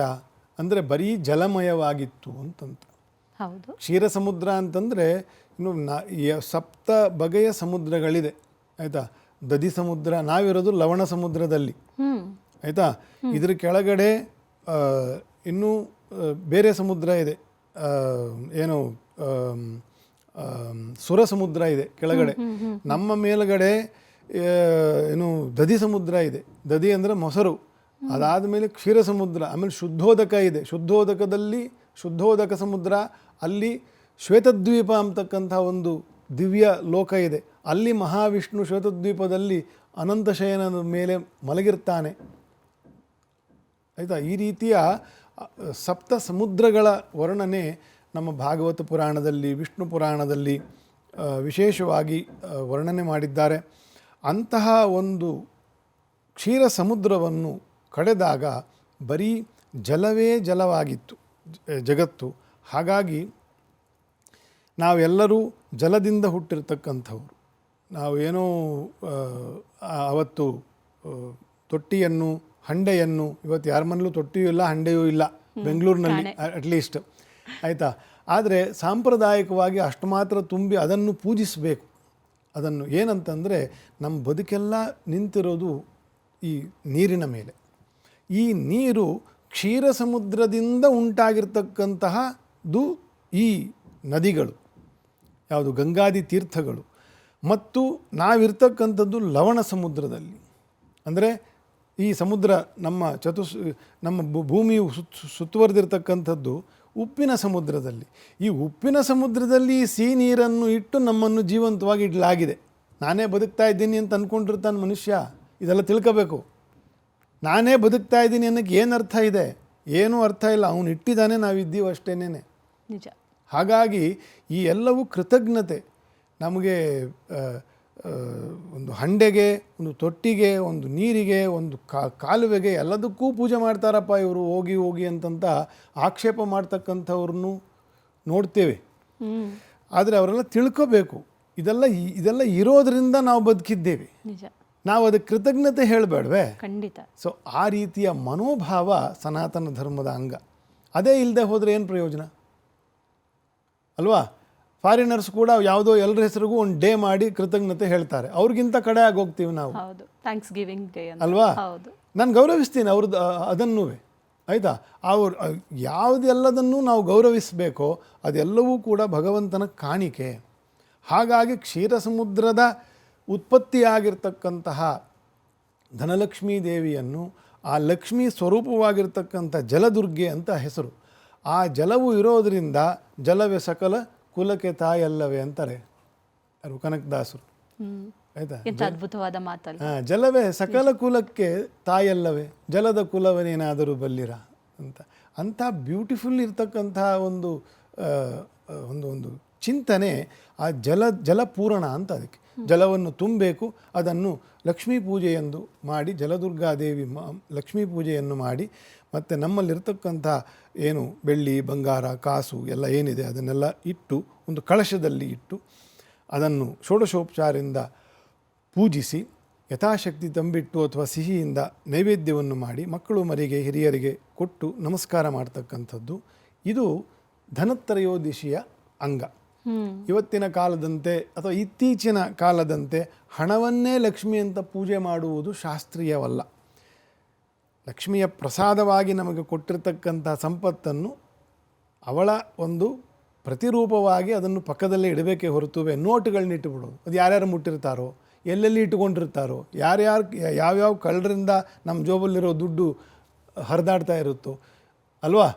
ಅಂದರೆ ಬರೀ ಜಲಮಯವಾಗಿತ್ತು ಅಂತಂತ. ಹೌದು. ಕ್ಷೀರ ಸಮುದ್ರ ಅಂತಂದರೆ ಇನ್ನು ಸಪ್ತ ಬಗೆಯ ಸಮುದ್ರಗಳಿದೆ, ಆಯಿತಾ. ದಧಿ ಸಮುದ್ರ, ನಾವಿರೋದು ಲವಣ ಸಮುದ್ರದಲ್ಲಿ, ಆಯಿತಾ. ಇದ್ರ ಕೆಳಗಡೆ ಇನ್ನೂ ಬೇರೆ ಸಮುದ್ರ ಇದೆ, ಏನು ಸುರ ಸಮುದ್ರ ಇದೆ ಕೆಳಗಡೆ. ನಮ್ಮ ಮೇಲುಗಡೆ ಏನು ದಧಿ ಸಮುದ್ರ ಇದೆ. ದಧಿ ಅಂದರೆ ಮೊಸರು. ಅದಾದಮೇಲೆ ಕ್ಷೀರ ಸಮುದ್ರ, ಆಮೇಲೆ ಶುದ್ಧೋದಕ ಇದೆ. ಶುದ್ಧೋದಕ ಸಮುದ್ರ, ಅಲ್ಲಿ ಶ್ವೇತದ್ವೀಪ ಅಂತಕ್ಕಂಥ ಒಂದು ದಿವ್ಯ ಲೋಕ ಇದೆ. ಅಲ್ಲಿ ಮಹಾವಿಷ್ಣು ಶ್ವೇತದ್ವೀಪದಲ್ಲಿ ಅನಂತಶಯನದ ಮೇಲೆ ಮಲಗಿರ್ತಾನೆ, ಆಯಿತಾ. ಈ ರೀತಿಯ ಸಪ್ತ ಸಮುದ್ರಗಳ ವರ್ಣನೆ ನಮ್ಮ ಭಾಗವತ ಪುರಾಣದಲ್ಲಿ, ವಿಷ್ಣು ಪುರಾಣದಲ್ಲಿ ವಿಶೇಷವಾಗಿ ವರ್ಣನೆ ಮಾಡಿದ್ದಾರೆ. ಅಂತಹ ಒಂದು ಕ್ಷೀರ ಸಮುದ್ರವನ್ನು ಕಡೆದಾಗ ಬರೀ ಜಲವೇ ಜಲವಾಗಿತ್ತು ಜಗತ್ತು. ಹಾಗಾಗಿ ನಾವೆಲ್ಲರೂ ಜಲದಿಂದ ಹುಟ್ಟಿರ್ತಕ್ಕಂಥವ್ರು. ನಾವೇನೋ ಅವತ್ತು ತೊಟ್ಟಿಯನ್ನು, ಹಂಡೆಯನ್ನು, ಇವತ್ತು ಯಾರ ಮನೇಲೂ ತೊಟ್ಟಿಯೂ ಇಲ್ಲ, ಹಂಡೆಯೂ ಇಲ್ಲ ಬೆಂಗಳೂರಿನಲ್ಲಿ ಅಟ್ಲೀಸ್ಟ್, ಆಯಿತಾ. ಆದರೆ ಸಾಂಪ್ರದಾಯಿಕವಾಗಿ ಅಷ್ಟು ಮಾತ್ರ ತುಂಬಿ ಅದನ್ನು ಪೂಜಿಸಬೇಕು. ಅದನ್ನು ಏನಂತಂದರೆ, ನಮ್ಮ ಬದುಕೆಲ್ಲ ನಿಂತಿರೋದು ಈ ನೀರಿನ ಮೇಲೆ. ಈ ನೀರು ಕ್ಷೀರ ಸಮುದ್ರದಿಂದ ಉಂಟಾಗಿರ್ತಕ್ಕಂತಹದ್ದು ಈ ನದಿಗಳು, ಯಾವುದು ಗಂಗಾದಿ ತೀರ್ಥಗಳು. ಮತ್ತು ನಾವಿರ್ತಕ್ಕಂಥದ್ದು ಲವಣ ಸಮುದ್ರದಲ್ಲಿ. ಅಂದರೆ ಈ ಸಮುದ್ರ ನಮ್ಮ ಭೂಮಿಯು ಸುತ್ತುವರೆದಿರ್ತಕ್ಕಂಥದ್ದು ಉಪ್ಪಿನ ಸಮುದ್ರದಲ್ಲಿ. ಈ ಉಪ್ಪಿನ ಸಮುದ್ರದಲ್ಲಿ ಈ ಸಿಹಿ ನೀರನ್ನು ಇಟ್ಟು ನಮ್ಮನ್ನು ಜೀವಂತವಾಗಿ ಇಡಲಾಗಿದೆ. ನಾನೇ ಬದುಕ್ತಾ ಇದ್ದೀನಿ ಅಂತ ಅಂದ್ಕೊಂಡಿರ್ತಾನೆ ಮನುಷ್ಯ. ಇದೆಲ್ಲ ತಿಳ್ಕೋಬೇಕು. ನಾನೇ ಬದುಕ್ತಾ ಇದ್ದೀನಿ ಅನ್ನೋಕ್ಕೆ ಏನು ಅರ್ಥ ಇದೆ? ಏನೂ ಅರ್ಥ ಇಲ್ಲ. ಅವನು ಇಟ್ಟಿದ್ದಾನೆ, ನಾವಿದ್ದೀವಿ ಅಷ್ಟೇನೆ, ನಿಜ. ಹಾಗಾಗಿ ಈ ಎಲ್ಲವೂ ಕೃತಜ್ಞತೆ. ನಮಗೆ ಒಂದು ಹಂಡೆಗೆ, ಒಂದು ತೊಟ್ಟಿಗೆ, ಒಂದು ನೀರಿಗೆ, ಒಂದು ಕಾಲುವೆಗೆ, ಎಲ್ಲದಕ್ಕೂ ಪೂಜೆ ಮಾಡ್ತಾರಪ್ಪ ಇವರು ಹೋಗಿ ಅಂತಂತ ಆಕ್ಷೇಪ ಮಾಡ್ತಕ್ಕಂಥವ್ರನ್ನು ನೋಡ್ತೇವೆ. ಆದರೆ ಅವರೆಲ್ಲ ತಿಳ್ಕೋಬೇಕು, ಇದೆಲ್ಲ ಇರೋದರಿಂದ ನಾವು ಬದುಕಿದ್ದೇವೆ. ನಿಜ. ನಾವು ಅದಕ್ಕೆ ಕೃತಜ್ಞತೆ ಹೇಳಬೇಡವೇ? ಖಂಡಿತ. ಸೊ ಆ ರೀತಿಯ ಮನೋಭಾವ ಸನಾತನ ಧರ್ಮದ ಅಂಗ. ಅದೇ ಇಲ್ಲದೆ ಹೋದರೆ ಏನು ಪ್ರಯೋಜನ ಅಲ್ವಾ? ಫಾರಿನರ್ಸ್ ಕೂಡ ಯಾವುದೋ ಎಲ್ಲರ ಹೆಸರಿಗೂ ಒಂದು ಡೇ ಮಾಡಿ ಕೃತಜ್ಞತೆ ಹೇಳ್ತಾರೆ. ಅವ್ರಿಗಿಂತ ಕಡೆ ಆಗಿ ಹೋಗ್ತೀವಿ ನಾವು, ಥ್ಯಾಂಕ್ಸ್ ಗಿವಿಂಗ್ ಡೇ ಅಲ್ವಾ? ನಾನು ಗೌರವಿಸ್ತೀನಿ ಅವ್ರದ್ದು ಅದನ್ನೂ, ಆಯಿತಾ. ಅವ್ರು ಯಾವುದೆಲ್ಲದನ್ನೂ ನಾವು ಗೌರವಿಸಬೇಕೋ ಅದೆಲ್ಲವೂ ಕೂಡ ಭಗವಂತನ ಕಾಣಿಕೆ. ಹಾಗಾಗಿ ಕ್ಷೀರ ಸಮುದ್ರದ ಉತ್ಪತ್ತಿಯಾಗಿರ್ತಕ್ಕಂತಹ ಧನಲಕ್ಷ್ಮೀ ದೇವಿಯನ್ನು, ಆ ಲಕ್ಷ್ಮೀ ಸ್ವರೂಪವಾಗಿರ್ತಕ್ಕಂಥ ಜಲದುರ್ಗೆ ಅಂತ ಹೆಸರು. ಆ ಜಲವು ಇರೋದರಿಂದ ಜಲವೇ ಸಕಲ ಕುಲಕ್ಕೆ ತಾಯಲ್ಲವೇ ಅಂತಾರೆ ಯಾರು, ಕನಕದಾಸರು, ಆಯಿತಾ. ಅದ್ಭುತವಾದ ಮಾತಲ್ಲ. ಜಲವೇ ಸಕಲ ಕುಲಕ್ಕೆ ತಾಯಲ್ಲವೇ, ಜಲದ ಕುಲವನೇನಾದರೂ ಬಲ್ಲಿರ ಅಂತ ಬ್ಯೂಟಿಫುಲ್ ಇರ್ತಕ್ಕಂತಹ ಒಂದು ಒಂದು ಚಿಂತನೆ. ಆ ಜಲಪೂರಣ ಅಂತ. ಅದಕ್ಕೆ ಜಲವನ್ನು ತುಂಬಬೇಕು, ಅದನ್ನು ಲಕ್ಷ್ಮೀ ಪೂಜೆಯೆಂದು ಮಾಡಿ, ಜಲದುರ್ಗಾದೇವಿ ಲಕ್ಷ್ಮೀ ಪೂಜೆಯನ್ನು ಮಾಡಿ, ಮತ್ತು ನಮ್ಮಲ್ಲಿರ್ತಕ್ಕಂಥ ಏನು ಬೆಳ್ಳಿ ಬಂಗಾರ ಕಾಸು ಎಲ್ಲ ಏನಿದೆ ಅದನ್ನೆಲ್ಲ ಇಟ್ಟು ಒಂದು ಕಳಶದಲ್ಲಿ ಇಟ್ಟು ಅದನ್ನು ಷೋಡಶೋಪಚಾರದಿಂದ ಪೂಜಿಸಿ, ಯಥಾಶಕ್ತಿ ತಂಬಿಟ್ಟು ಅಥವಾ ಸಿಹಿಯಿಂದ ನೈವೇದ್ಯವನ್ನು ಮಾಡಿ ಮಕ್ಕಳು ಮರಿಗೆ ಹಿರಿಯರಿಗೆ ಕೊಟ್ಟು ನಮಸ್ಕಾರ ಮಾಡ್ತಕ್ಕಂಥದ್ದು. ಇದು ಧನತ್ರಯೋದಶಿಯ ಅಂಗ. ಇವತ್ತಿನ ಕಾಲದಂತೆ ಅಥವಾ ಇತ್ತೀಚಿನ ಕಾಲದಂತೆ ಹಣವನ್ನೇ ಲಕ್ಷ್ಮಿ ಅಂತ ಪೂಜೆ ಮಾಡುವುದು ಶಾಸ್ತ್ರೀಯವಲ್ಲ. ಲಕ್ಷ್ಮಿಯ ಪ್ರಸಾದವಾಗಿ ನಮಗೆ ಕೊಟ್ಟಿರ್ತಕ್ಕಂಥ ಸಂಪತ್ತನ್ನು ಅವಳ ಒಂದು ಪ್ರತಿರೂಪವಾಗಿ ಅದನ್ನು ಪಕ್ಕದಲ್ಲೇ ಇಡಬೇಕೇ ಹೊರತುವೆ ನೋಟುಗಳನ್ನ ಇಟ್ಟುಬಿಡೋದು. ಅದು ಯಾರ್ಯಾರು ಮುಟ್ಟಿರ್ತಾರೋ, ಎಲ್ಲೆಲ್ಲಿ ಇಟ್ಟುಕೊಂಡಿರ್ತಾರೋ, ಯಾವ್ಯಾವ ಕಳ್ಳರಿಂದ ನಮ್ಮ ಜೋಬಲ್ಲಿರೋ ದುಡ್ಡು ಹರಿದಾಡ್ತಾ ಇರುತ್ತೋ ಅಲ್ವಾ.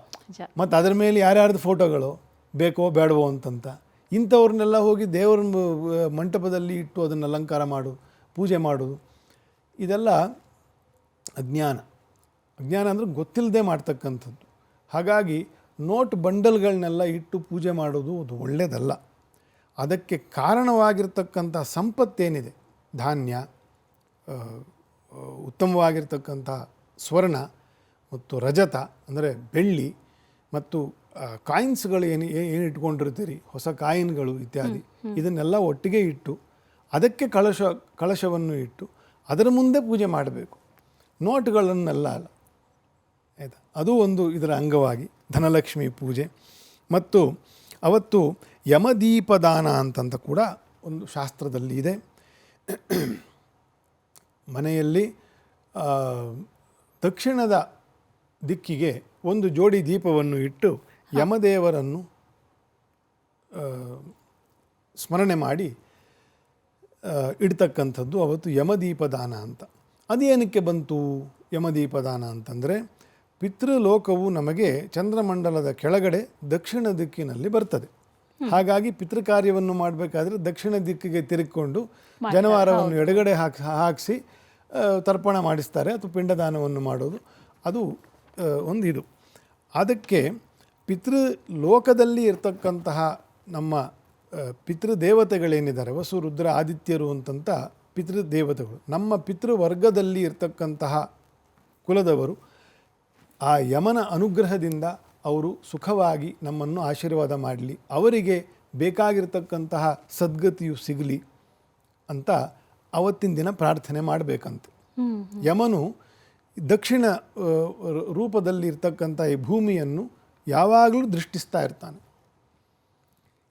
ಮತ್ತು ಅದರ ಮೇಲೆ ಯಾರ್ಯಾರ್ದು ಫೋಟೋಗಳು ಬೇಕೋ ಬೇಡವೋ ಅಂತಂತ ಇಂಥವ್ರನ್ನೆಲ್ಲ ಹೋಗಿ ದೇವರ ಮಂಟಪದಲ್ಲಿ ಇಟ್ಟು ಅದನ್ನು ಅಲಂಕಾರ ಪೂಜೆ ಮಾಡೋದು, ಇದೆಲ್ಲ ಅಜ್ಞಾನ. ಅಜ್ಞಾನ ಅಂದರೆ ಗೊತ್ತಿಲ್ಲದೆ ಮಾಡ್ತಕ್ಕಂಥದ್ದು. ಹಾಗಾಗಿ ನೋಟ್ ಬಂಡಲ್ಗಳನ್ನೆಲ್ಲ ಇಟ್ಟು ಪೂಜೆ ಮಾಡೋದು ಅದು ಒಳ್ಳೆಯದಲ್ಲ. ಅದಕ್ಕೆ ಕಾರಣವಾಗಿರ್ತಕ್ಕಂಥ ಸಂಪತ್ತೇನಿದೆ, ಧಾನ್ಯ, ಉತ್ತಮವಾಗಿರ್ತಕ್ಕಂಥ ಸ್ವರ್ಣ ಮತ್ತು ರಜತ ಅಂದರೆ ಬೆಳ್ಳಿ, ಮತ್ತು ಕಾಯಿನ್ಸ್ಗಳು ಏನು ಇಟ್ಕೊಂಡಿರ್ತೀರಿ, ಹೊಸ ಕಾಯಿನ್ಗಳು ಇತ್ಯಾದಿ, ಇದನ್ನೆಲ್ಲ ಒಟ್ಟಿಗೆ ಇಟ್ಟು ಅದಕ್ಕೆ ಕಳಶವನ್ನು ಇಟ್ಟು ಅದರ ಮುಂದೆ ಪೂಜೆ ಮಾಡಬೇಕು, ನೋಟುಗಳನ್ನೆಲ್ಲ ಅಲ್ಲ, ಆಯಿತಾ. ಅದು ಒಂದು ಇದರ ಅಂಗವಾಗಿ ಧನಲಕ್ಷ್ಮಿ ಪೂಜೆ. ಮತ್ತು ಅವತ್ತು ಯಮದೀಪದಾನ ಅಂತಂತ ಕೂಡ ಒಂದು ಶಾಸ್ತ್ರದಲ್ಲಿ ಇದೆ. ಮನೆಯಲ್ಲಿ ದಕ್ಷಿಣದ ದಿಕ್ಕಿಗೆ ಒಂದು ಜೋಡಿ ದೀಪವನ್ನು ಇಟ್ಟು ಯಮದೇವರನ್ನು ಸ್ಮರಣೆ ಮಾಡಿ ಇಡ್ತಕ್ಕಂಥದ್ದು ಅವತ್ತು ಯಮದೀಪದಾನ ಅಂತ. ಅದೇನಕ್ಕೆ ಬಂತು ಯಮದೀಪದಾನ ಅಂತಂದರೆ, ಪಿತೃಲೋಕವು ನಮಗೆ ಚಂದ್ರಮಂಡಲದ ಕೆಳಗಡೆ ದಕ್ಷಿಣ ದಿಕ್ಕಿನಲ್ಲಿ ಬರ್ತದೆ. ಹಾಗಾಗಿ ಪಿತೃಕಾರ್ಯವನ್ನು ಮಾಡಬೇಕಾದ್ರೆ ದಕ್ಷಿಣ ದಿಕ್ಕಿಗೆ ತಿರುಗಿಕೊಂಡು ಜನವಾರವನ್ನು ಎಡಗಡೆ ಹಾಕಿಸಿ ತರ್ಪಣ ಮಾಡಿಸ್ತಾರೆ ಅಥವಾ ಪಿಂಡದಾನವನ್ನು ಮಾಡೋದು. ಅದು ಒಂದು ಇದು. ಅದಕ್ಕೆ ಪಿತೃಲೋಕದಲ್ಲಿ ಇರ್ತಕ್ಕಂತಹ ನಮ್ಮ ಪಿತೃದೇವತೆಗಳೇನಿದ್ದಾರೆ, ವಸು ರುದ್ರ ಆದಿತ್ಯರು ಅಂತಂತ ಪಿತೃದೇವತೆಗಳು, ನಮ್ಮ ಪಿತೃವರ್ಗದಲ್ಲಿ ಇರ್ತಕ್ಕಂತಹ ಕುಲದವರು ಆ ಯಮನ ಅನುಗ್ರಹದಿಂದ ಅವರು ಸುಖವಾಗಿ ನಮ್ಮನ್ನು ಆಶೀರ್ವಾದ ಮಾಡಲಿ, ಅವರಿಗೆ ಬೇಕಾಗಿರ್ತಕ್ಕಂತಹ ಸದ್ಗತಿಯು ಸಿಗಲಿ ಅಂತ ಅವತ್ತಿನ ದಿನ ಪ್ರಾರ್ಥನೆ ಮಾಡಬೇಕಂತೆ. ಯಮನು ದಕ್ಷಿಣ ರೂಪದಲ್ಲಿ ಇರ್ತಕ್ಕಂಥ ಈ ಭೂಮಿಯನ್ನು ಯಾವಾಗಲೂ ದೃಷ್ಟಿಸ್ತಾ ಇರ್ತಾನೆ.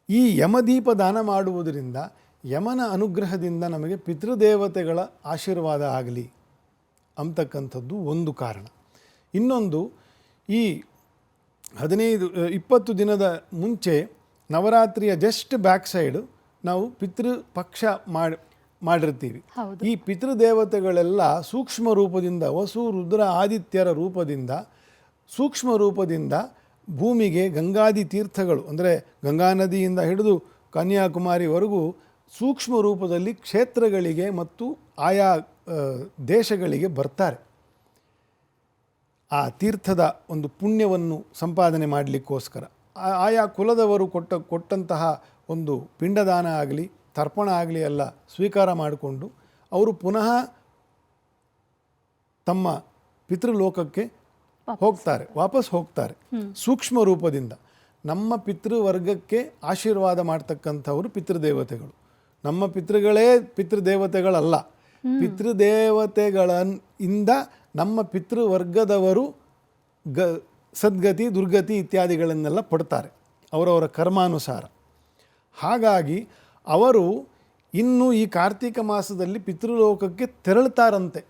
ಈ ಯಮದೀಪ ದಾನ ಮಾಡುವುದರಿಂದ ಯಮನ ಅನುಗ್ರಹದಿಂದ ನಮಗೆ ಪಿತೃದೇವತೆಗಳ ಆಶೀರ್ವಾದ ಆಗಲಿ ಅಂತಕ್ಕಂಥದ್ದು ಒಂದು ಕಾರಣ. ಇನ್ನೊಂದು, ಈ 15-20 ದಿನದ ಮುಂಚೆ ನವರಾತ್ರಿಯ ಜಸ್ಟ್ ಬ್ಯಾಕ್ ಸೈಡು ನಾವು ಪಿತೃಪಕ್ಷ ಮಾಡಿರ್ತೀವಿ. ಈ ಪಿತೃದೇವತೆಗಳೆಲ್ಲ ಸೂಕ್ಷ್ಮ ರೂಪದಿಂದ, ವಸು ರುದ್ರ ಆದಿತ್ಯರ ರೂಪದಿಂದ, ಸೂಕ್ಷ್ಮ ರೂಪದಿಂದ ಭೂಮಿಗೆ ಗಂಗಾದಿ ತೀರ್ಥಗಳು ಅಂದರೆ ಗಂಗಾ ನದಿಯಿಂದ ಹಿಡಿದು ಕನ್ಯಾಕುಮಾರಿವರೆಗೂ ಸೂಕ್ಷ್ಮ ರೂಪದಲ್ಲಿ ಕ್ಷೇತ್ರಗಳಿಗೆ ಮತ್ತು ಆಯಾ ದೇಶಗಳಿಗೆ ಬರ್ತಾರೆ. ಆ ತೀರ್ಥದ ಒಂದು ಪುಣ್ಯವನ್ನು ಸಂಪಾದನೆ ಮಾಡಲಿಕ್ಕೋಸ್ಕರ ಆಯಾ ಕುಲದವರು ಕೊಟ್ಟಂತಹ ಒಂದು ಪಿಂಡದಾನ ಆಗಲಿ ತರ್ಪಣ ಆಗಲಿ ಎಲ್ಲ ಸ್ವೀಕಾರ ಮಾಡಿಕೊಂಡು ಅವರು ಪುನಃ ತಮ್ಮ ಪಿತೃಲೋಕಕ್ಕೆ ವಾಪಸ್ ಹೋಗ್ತಾರೆ. ಸೂಕ್ಷ್ಮ ರೂಪದಿಂದ ನಮ್ಮ ಪಿತೃವರ್ಗಕ್ಕೆ ಆಶೀರ್ವಾದ ಮಾಡ್ತಕ್ಕಂಥವರು ಪಿತೃದೇವತೆಗಳು. ನಮ್ಮ ಪಿತೃಗಳೇ ಪಿತೃದೇವತೆಗಳಲ್ಲ, ಪಿತೃದೇವತೆಗಳಿಂದ ನಮ್ಮ ಪಿತೃವರ್ಗದವರು ಸದ್ಗತಿ ದುರ್ಗತಿ ಇತ್ಯಾದಿಗಳನ್ನೆಲ್ಲ ಪಡ್ತಾರೆ ಅವರವರ ಕರ್ಮಾನುಸಾರ. ಹಾಗಾಗಿ ಅವರು ಇನ್ನು ಈ ಕಾರ್ತಿಕ ಮಾಸದಲ್ಲಿ ಪಿತೃಲೋಕಕ್ಕೆ ತೆರಳ್ತಾರಂತೆ.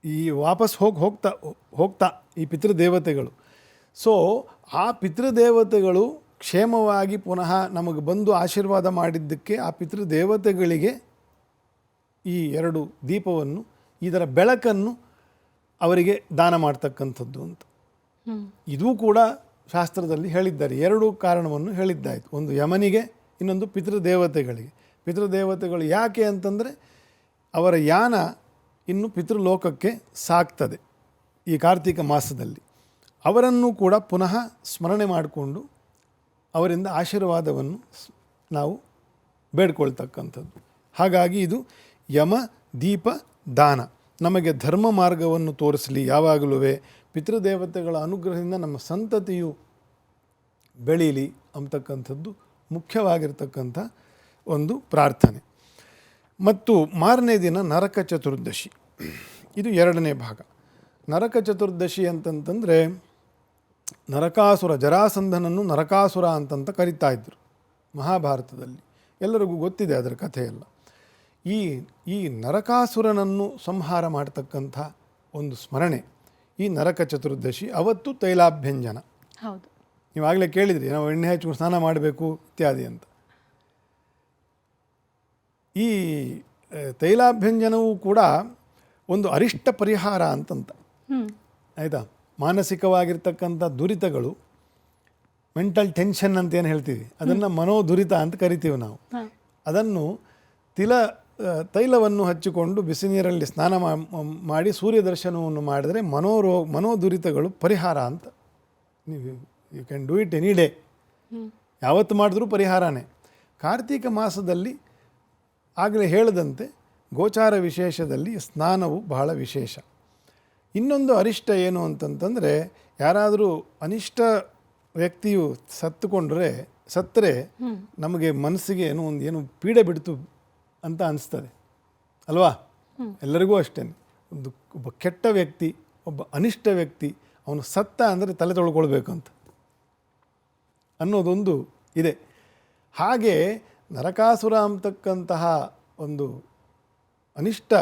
ಈ ವಾಪಸ್ ಹೋಗ್ತಾ ಈ ಪಿತೃದೇವತೆಗಳು. ಸೊ ಆ ಪಿತೃದೇವತೆಗಳು ಕ್ಷೇಮವಾಗಿ ಪುನಃ ನಮಗೆ ಬಂದು ಆಶೀರ್ವಾದ ಮಾಡಿದ್ದಕ್ಕೆ ಆ ಪಿತೃದೇವತೆಗಳಿಗೆ ಈ 2 ದೀಪವನ್ನು, ಇದರ ಬೆಳಕನ್ನು ಅವರಿಗೆ ದಾನ ಮಾಡ್ತಕ್ಕಂಥದ್ದು ಅಂತ. ಇದೂ ಕೂಡ ಶಾಸ್ತ್ರದಲ್ಲಿ ಹೇಳಿದ್ದಾರೆ. 2 ಕಾರಣವನ್ನು ಹೇಳಿದ್ದಾಯಿತು. ಒಂದು ಯಮನಿಗೆ, ಇನ್ನೊಂದು ಪಿತೃದೇವತೆಗಳಿಗೆ. ಪಿತೃದೇವತೆಗಳು ಯಾಕೆ ಅಂತಂದರೆ ಅವರ ಯಾನ ಇನ್ನು ಪಿತೃಲೋಕಕ್ಕೆ ಸಾಗ್ತದೆ ಈ ಕಾರ್ತಿಕ ಮಾಸದಲ್ಲಿ. ಅವರನ್ನು ಕೂಡ ಪುನಃ ಸ್ಮರಣೆ ಮಾಡಿಕೊಂಡು ಅವರಿಂದ ಆಶೀರ್ವಾದವನ್ನು ನಾವು ಬೇಡ್ಕೊಳ್ತಕ್ಕಂಥದ್ದು. ಹಾಗಾಗಿ ಇದು ಯಮ ದೀಪ ದಾನ ನಮಗೆ ಧರ್ಮ ಮಾರ್ಗವನ್ನು ತೋರಿಸಲಿ, ಯಾವಾಗಲೂ ಪಿತೃದೇವತೆಗಳ ಅನುಗ್ರಹದಿಂದ ನಮ್ಮ ಸಂತತಿಯು ಬೆಳೀಲಿ ಅಂತಕ್ಕಂಥದ್ದು ಮುಖ್ಯವಾಗಿರ್ತಕ್ಕಂಥ ಒಂದು ಪ್ರಾರ್ಥನೆ. ಮತ್ತು ಮಾರನೇ ದಿನ ನರಕ ಚತುರ್ದಶಿ, ಇದು 2ನೇ ಭಾಗ. ನರಕ ಚತುರ್ದಶಿ ಅಂತಂತಂದರೆ ನರಕಾಸುರ, ಜರಾಸಂಧನನ್ನು ನರಕಾಸುರ ಅಂತಂತ ಕರಿತಾ ಇದ್ದರು ಮಹಾಭಾರತದಲ್ಲಿ. ಎಲ್ಲರಿಗೂ ಗೊತ್ತಿದೆ ಅದರ ಕಥೆಯೆಲ್ಲ. ಈ ನರಕಾಸುರನನ್ನು ಸಂಹಾರ ಮಾಡ್ತಕ್ಕಂಥ ಒಂದು ಸ್ಮರಣೆ ಈ ನರಕ ಚತುರ್ದಶಿ. ಅವತ್ತು ತೈಲಾಭ್ಯಂಜನ. ಹೌದು, ನೀವಾಗಲೇ ಕೇಳಿದ್ರಿ, ನಾವು ಎಣ್ಣೆ ಹಚ್ಚಿ ಸ್ನಾನ ಮಾಡಬೇಕು ಇತ್ಯಾದಿ ಅಂತ. ಈ ತೈಲಾಭ್ಯಂಜನವೂ ಕೂಡ ಒಂದು ಅರಿಷ್ಟ ಪರಿಹಾರ ಅಂತಂತ. ಆಯಿತಾ, ಮಾನಸಿಕವಾಗಿರ್ತಕ್ಕಂಥ ದುರಿತಗಳು, ಮೆಂಟಲ್ ಟೆನ್ಷನ್ ಅಂತ ಏನು ಹೇಳ್ತೀವಿ, ಅದನ್ನು ಮನೋದುರಿತ ಅಂತ ಕರಿತೀವಿ ನಾವು. ಅದನ್ನು ತೈಲವನ್ನು ಹಚ್ಚಿಕೊಂಡು ಬಿಸಿ ನೀರಲ್ಲಿ ಸ್ನಾನ ಮಾಡಿ ಸೂರ್ಯ ದರ್ಶನವನ್ನು ಮಾಡಿದರೆ ಮನೋದುರಿತಗಳು ಪರಿಹಾರ ಅಂತ. ನೀವು you can do it any day, ಯಾವತ್ತು ಮಾಡಿದ್ರೂ ಪರಿಹಾರನೇ. ಕಾರ್ತಿಕ ಮಾಸದಲ್ಲಿ ಆಗಲೇ ಹೇಳಿದಂತೆ ಗೋಚಾರ ವಿಶೇಷದಲ್ಲಿ ಸ್ನಾನವು ಬಹಳ ವಿಶೇಷ. ಇನ್ನೊಂದು ಅರಿಷ್ಟ ಏನು ಅಂತಂತಂದರೆ, ಯಾರಾದರೂ ಅನಿಷ್ಟ ವ್ಯಕ್ತಿಯು ಸತ್ತರೆ ನಮಗೆ ಮನಸ್ಸಿಗೆ ಏನು ಪೀಡೆ ಬಿಡ್ತು ಅಂತ ಅನಿಸ್ತದೆ ಅಲ್ವಾ? ಎಲ್ಲರಿಗೂ ಅಷ್ಟೇ. ಒಬ್ಬ ಕೆಟ್ಟ ವ್ಯಕ್ತಿ, ಒಬ್ಬ ಅನಿಷ್ಟ ವ್ಯಕ್ತಿ ಅವನು ಸತ್ತ ಅಂದರೆ ತಲೆ ತೊಳ್ಕೊಳ್ಬೇಕು ಅಂತ. ಅನ್ನೋದೊಂದು ಇದೆ. ಹಾಗೆ ನರಕಾಸುರ ಅಂತಕ್ಕಂತಹ ಒಂದು ಅನಿಷ್ಟ